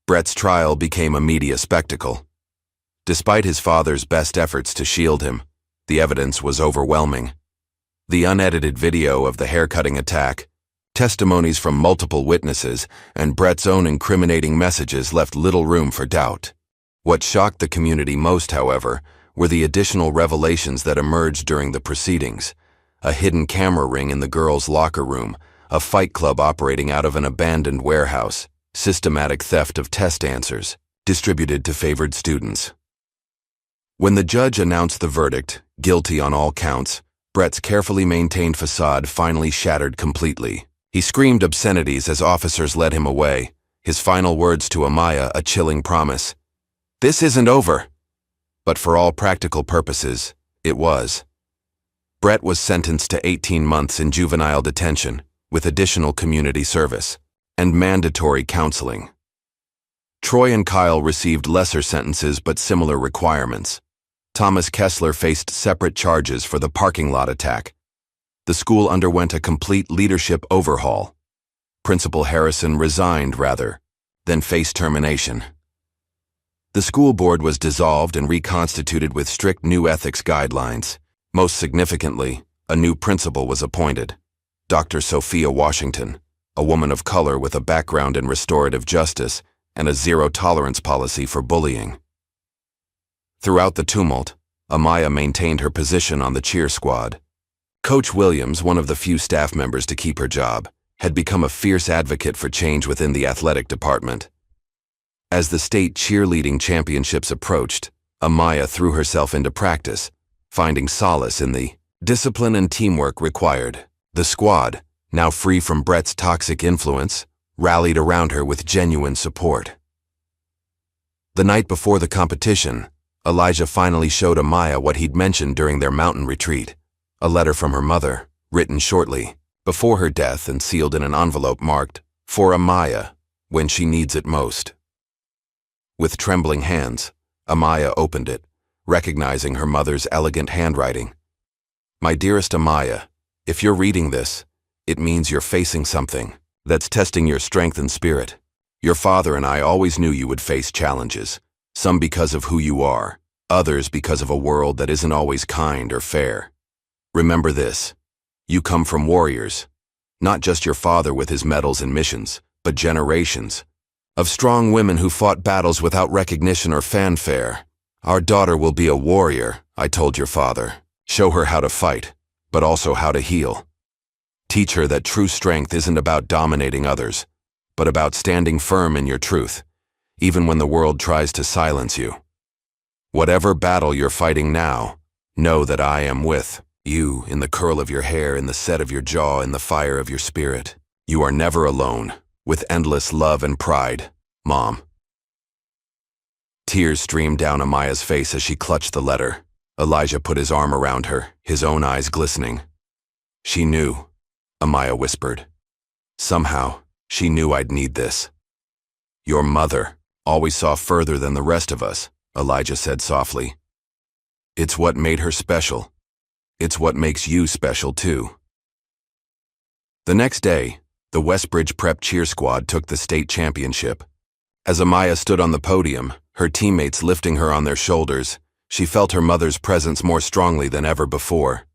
[SPEAKER 1] Brett's trial became a media spectacle. Despite his father's best efforts to shield him, the evidence was overwhelming. The unedited video of the haircutting attack, testimonies from multiple witnesses, and Brett's own incriminating messages left little room for doubt. What shocked the community most, however, were the additional revelations that emerged during the proceedings. A hidden camera ring in the girls' locker room, a fight club operating out of an abandoned warehouse, systematic theft of test answers, distributed to favored students. When the judge announced the verdict, guilty on all counts, Brett's carefully maintained facade finally shattered completely. He screamed obscenities as officers led him away, his final words to Amaya a chilling promise. "This isn't over." But for all practical purposes, it was. Brett was sentenced to 18 months in juvenile detention, with additional community service and mandatory counseling. Troy and Kyle received lesser sentences but similar requirements. Thomas Kessler faced separate charges for the parking lot attack. The school underwent a complete leadership overhaul. Principal Harrison resigned rather than face termination. The school board was dissolved and reconstituted with strict new ethics guidelines. Most significantly, a new principal was appointed, Dr. Sophia Washington, a woman of color with a background in restorative justice and a zero-tolerance policy for bullying. Throughout the tumult, Amaya maintained her position on the cheer squad. Coach Williams, one of the few staff members to keep her job, had become a fierce advocate for change within the athletic department. As the state cheerleading championships approached, Amaya threw herself into practice, finding solace in the discipline and teamwork required. The squad, now free from Brett's toxic influence, rallied around her with genuine support. The night before the competition, Elijah finally showed Amaya what he'd mentioned during their mountain retreat, a letter from her mother, written shortly before her death and sealed in an envelope marked, "For Amaya, when she needs it most." With trembling hands, Amaya opened it, recognizing her mother's elegant handwriting. "My dearest Amaya, if you're reading this, it means you're facing something that's testing your strength and spirit. Your father and I always knew you would face challenges, some because of who you are, others because of a world that isn't always kind or fair. Remember this, you come from warriors, not just your father with his medals and missions, but generations of strong women who fought battles without recognition or fanfare. Our daughter will be a warrior, I told your father. Show her how to fight, but also how to heal. Teach her that true strength isn't about dominating others, but about standing firm in your truth, even when the world tries to silence you. Whatever battle you're fighting now, Know that I am with you in the curl of your hair, in the set of your jaw, in the fire of your spirit. You are never alone, with endless love and pride, Mom. Tears streamed down Amaya's face as she clutched the letter. Elijah put his arm around her, his own eyes glistening. She knew, Amaya whispered. Somehow, she knew I'd need this. Your mother always saw further than the rest of us, Elijah said softly. It's what made her special. It's what makes you special, too. The next day, the Westbridge Prep Cheer Squad took the state championship. As Amaya stood on the podium, her teammates lifting her on their shoulders, she felt her mother's presence more strongly than ever before.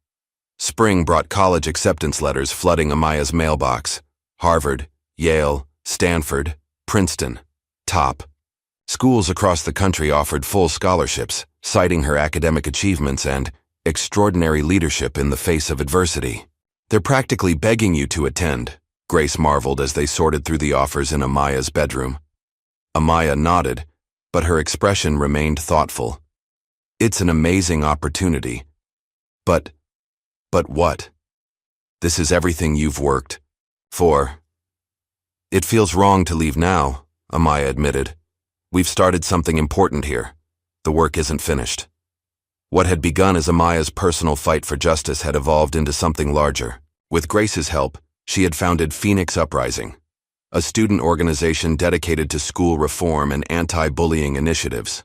[SPEAKER 1] Spring brought college acceptance letters flooding Amaya's mailbox. Harvard, Yale, Stanford, Princeton, top. Schools across the country offered full scholarships, citing her academic achievements and extraordinary leadership in the face of adversity. They're practically begging you to attend, Grace marveled as they sorted through the offers in Amaya's bedroom. Amaya nodded, but her expression remained thoughtful. It's an amazing opportunity. But what? This is everything you've worked for. It feels wrong to leave now, Amaya admitted. We've started something important here. The work isn't finished. What had begun as Amaya's personal fight for justice had evolved into something larger. With Grace's help, she had founded Phoenix Uprising, a student organization dedicated to school reform and anti-bullying initiatives.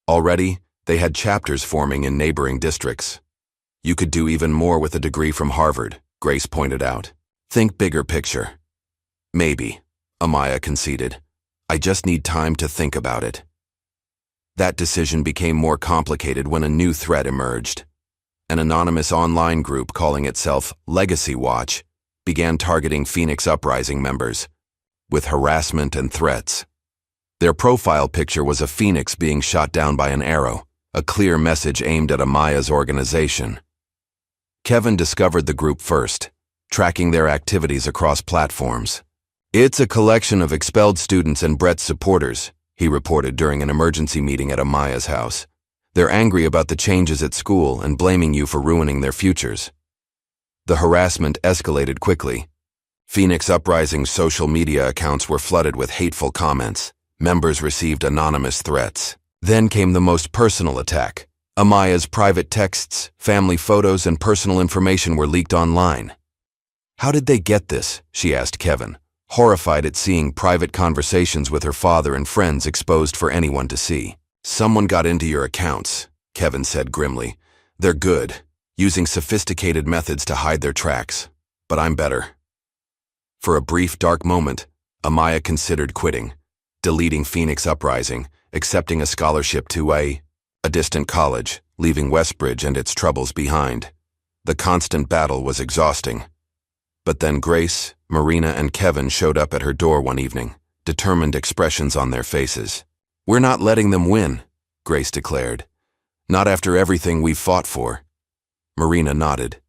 [SPEAKER 1] Already, they had chapters forming in neighboring districts. You could do even more with a degree from Harvard, Grace pointed out. Think bigger picture. Maybe, Amaya conceded. I just need time to think about it. That decision became more complicated when a new threat emerged. An anonymous online group calling itself Legacy Watch began targeting Phoenix Uprising members with harassment and threats. Their profile picture was a phoenix being shot down by an arrow, a clear message aimed at Amaya's organization. Kevin discovered the group first, tracking their activities across platforms. It's a collection of expelled students and Brett's supporters, he reported during an emergency meeting at Amaya's house. They're angry about the changes at school and blaming you for ruining their futures. The harassment escalated quickly. Phoenix Uprising's social media accounts were flooded with hateful comments. Members received anonymous threats. Then came the most personal attack. Amaya's private texts, family photos, and personal information were leaked online. How did they get this? She asked Kevin, horrified at seeing private conversations with her father and friends exposed for anyone to see. Someone got into your accounts, Kevin said grimly. They're good, using sophisticated methods to hide their tracks. But I'm better. For a brief, dark moment, Amaya considered quitting, deleting Phoenix Uprising, accepting a scholarship to a distant college, leaving Westbridge and its troubles behind. The constant battle was exhausting. But then Grace, Marina, and Kevin showed up at her door one evening, determined expressions on their faces. We're not letting them win, Grace declared. Not after everything we've fought for. Marina nodded.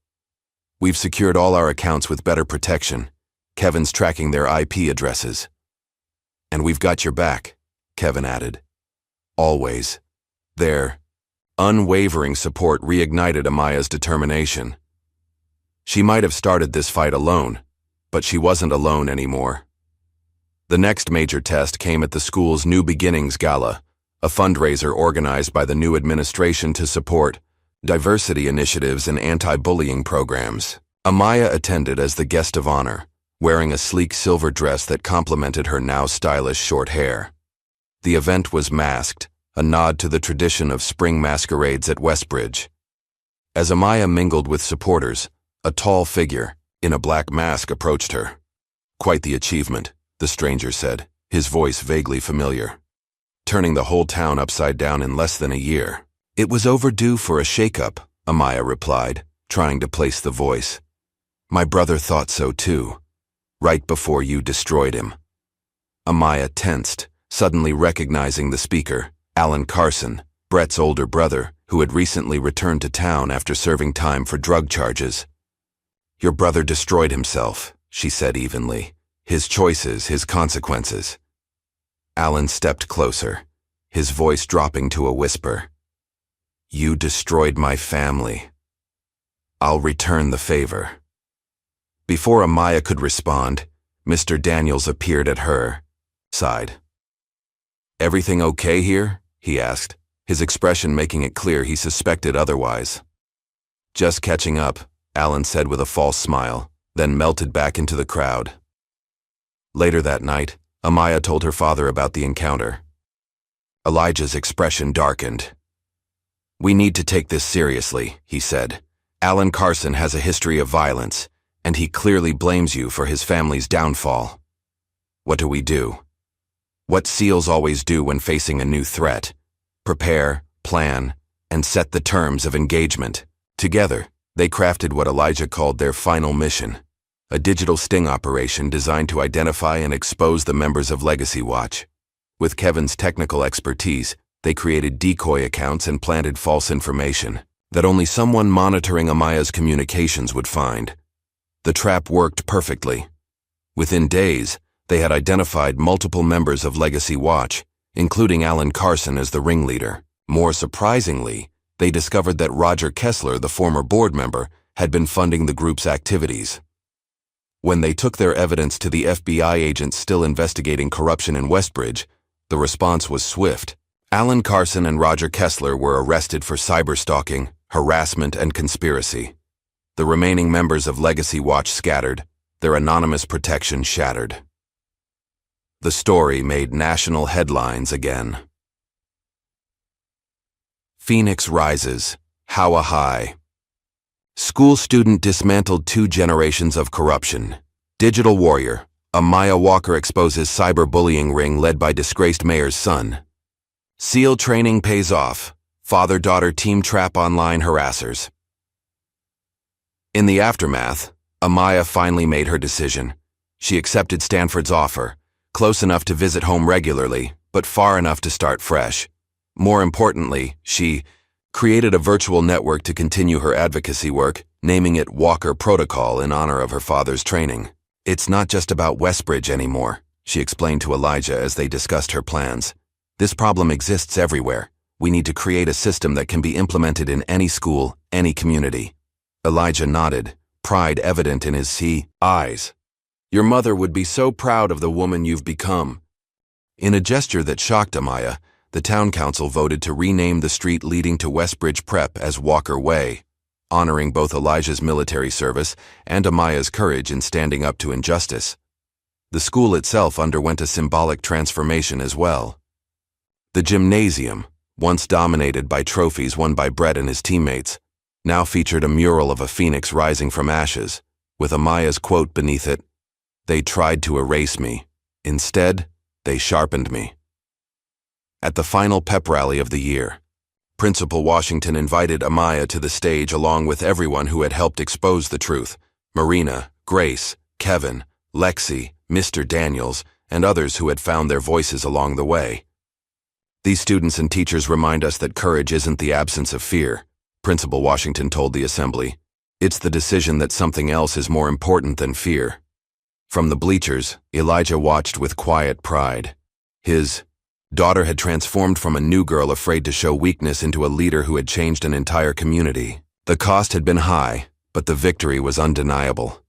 [SPEAKER 1] We've secured all our accounts with better protection. Kevin's tracking their IP addresses. And we've got your back, Kevin added. Always. Their unwavering support reignited Amaya's determination. She might have started this fight alone, but she wasn't alone anymore. The next major test came at the school's New Beginnings Gala, a fundraiser organized by the new administration to support diversity initiatives and anti-bullying programs. Amaya attended as the guest of honor, wearing a sleek silver dress that complemented her now stylish short hair. The event was masked, a nod to the tradition of spring masquerades at Westbridge. As Amaya mingled with supporters, a tall figure, in a black mask, approached her. Quite the achievement, the stranger said, his voice vaguely familiar. Turning the whole town upside down in less than a year. It was overdue for a shakeup, Amaya replied, trying to place the voice. My brother thought so too, right before you destroyed him. Amaya tensed, suddenly recognizing the speaker, Alan Carson, Brett's older brother, who had recently returned to town after serving time for drug charges. Your brother destroyed himself, she said evenly. His choices, his consequences. Alan stepped closer, his voice dropping to a whisper. You destroyed my family. I'll return the favor." Before Amaya could respond, Mr. Daniels appeared at her side. "Everything okay here?" he asked, his expression making it clear he suspected otherwise. "Just catching up," Alan said with a false smile, then melted back into the crowd. Later that night, Amaya told her father about the encounter. Elijah's expression darkened. "We need to take this seriously," he said. "Alan Carson has a history of violence, and he clearly blames you for his family's downfall. What do we do?" What SEALs always do when facing a new threat: prepare, plan, and set the terms of engagement. Together, they crafted what Elijah called their final mission, a digital sting operation designed to identify and expose the members of Legacy Watch. With Kevin's technical expertise, they created decoy accounts and planted false information that only someone monitoring Amaya's communications would find. The trap worked perfectly. Within days, they had identified multiple members of Legacy Watch, including Alan Carson as the ringleader. More surprisingly, they discovered that Roger Kessler, the former board member, had been funding the group's activities. When they took their evidence to the FBI agents still investigating corruption in Westbridge, the response was swift. Alan Carson and Roger Kessler were arrested for cyberstalking, harassment, and conspiracy. The remaining members of Legacy Watch scattered, their anonymous protection shattered. The story made national headlines again. Phoenix rises. How a high. School student dismantled 2 generations of corruption. Digital warrior. Amaya Walker exposes cyberbullying ring led by disgraced mayor's son. SEAL training pays off. Father-daughter team trap online harassers. In the aftermath, Amaya finally made her decision. She accepted Stanford's offer, close enough to visit home regularly, but far enough to start fresh. More importantly, she created a virtual network to continue her advocacy work, naming it Walker Protocol in honor of her father's training. "It's not just about Westbridge anymore," she explained to Elijah as they discussed her plans. "This problem exists everywhere. We need to create a system that can be implemented in any school, any community." Elijah nodded, pride evident in his eyes. "Your mother would be so proud of the woman you've become." In a gesture that shocked Amaya, the town council voted to rename the street leading to Westbridge Prep as Walker Way, honoring both Elijah's military service and Amaya's courage in standing up to injustice. The school itself underwent a symbolic transformation as well. The gymnasium, once dominated by trophies won by Brett and his teammates, now featured a mural of a phoenix rising from ashes, with Amaya's quote beneath it, "They tried to erase me. Instead, they sharpened me." At the final pep rally of the year, Principal Washington invited Amaya to the stage along with everyone who had helped expose the truth: Marina, Grace, Kevin, Lexi, Mr. Daniels, and others who had found their voices along the way. "These students and teachers remind us that courage isn't the absence of fear," Principal Washington told the assembly. "It's the decision that something else is more important than fear." From the bleachers, Elijah watched with quiet pride. His daughter had transformed from a new girl afraid to show weakness into a leader who had changed an entire community. The cost had been high, but the victory was undeniable.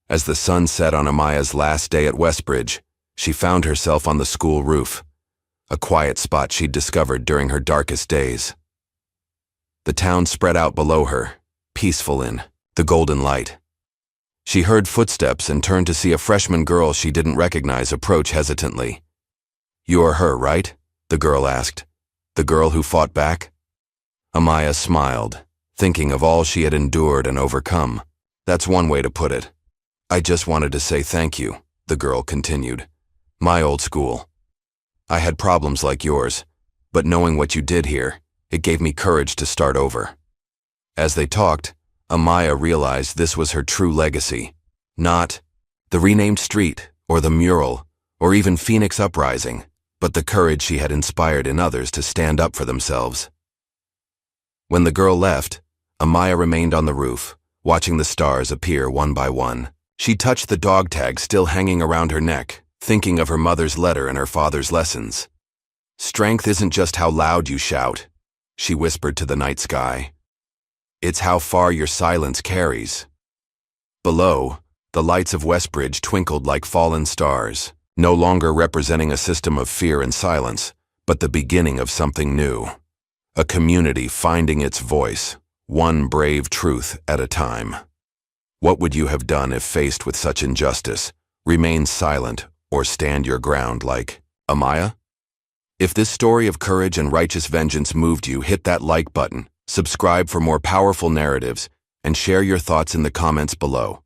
[SPEAKER 1] As the sun set on Amaya's last day at Westbridge, she found herself on the school roof, a quiet spot she'd discovered during her darkest days. The town spread out below her, peaceful in the golden light. She heard footsteps and turned to see a freshman girl she didn't recognize approach hesitantly. "You're her, right?" the girl asked. "The girl who fought back?" Amaya smiled, thinking of all she had endured and overcome. "That's one way to put it. I just wanted to say thank you," the girl continued. "My old school. I had problems like yours, but knowing what you did here, it gave me courage to start over." As they talked, Amaya realized this was her true legacy. Not the renamed street, or the mural, or even Phoenix Uprising, but the courage she had inspired in others to stand up for themselves. When the girl left, Amaya remained on the roof, watching the stars appear one by one. She touched the dog tag still hanging around her neck, thinking of her mother's letter and her father's lessons. Strength isn't just how loud you shout. she whispered to the night sky. It's how far your silence carries. Below, the lights of Westbridge twinkled like fallen stars, no longer representing a system of fear and silence, but the beginning of something new. A community finding its voice, one brave truth at a time. What would you have done if faced with such injustice? Remain silent or stand your ground like Amaya? If this story of courage and righteous vengeance moved you, hit that like button, subscribe for more powerful narratives, and share your thoughts in the comments below.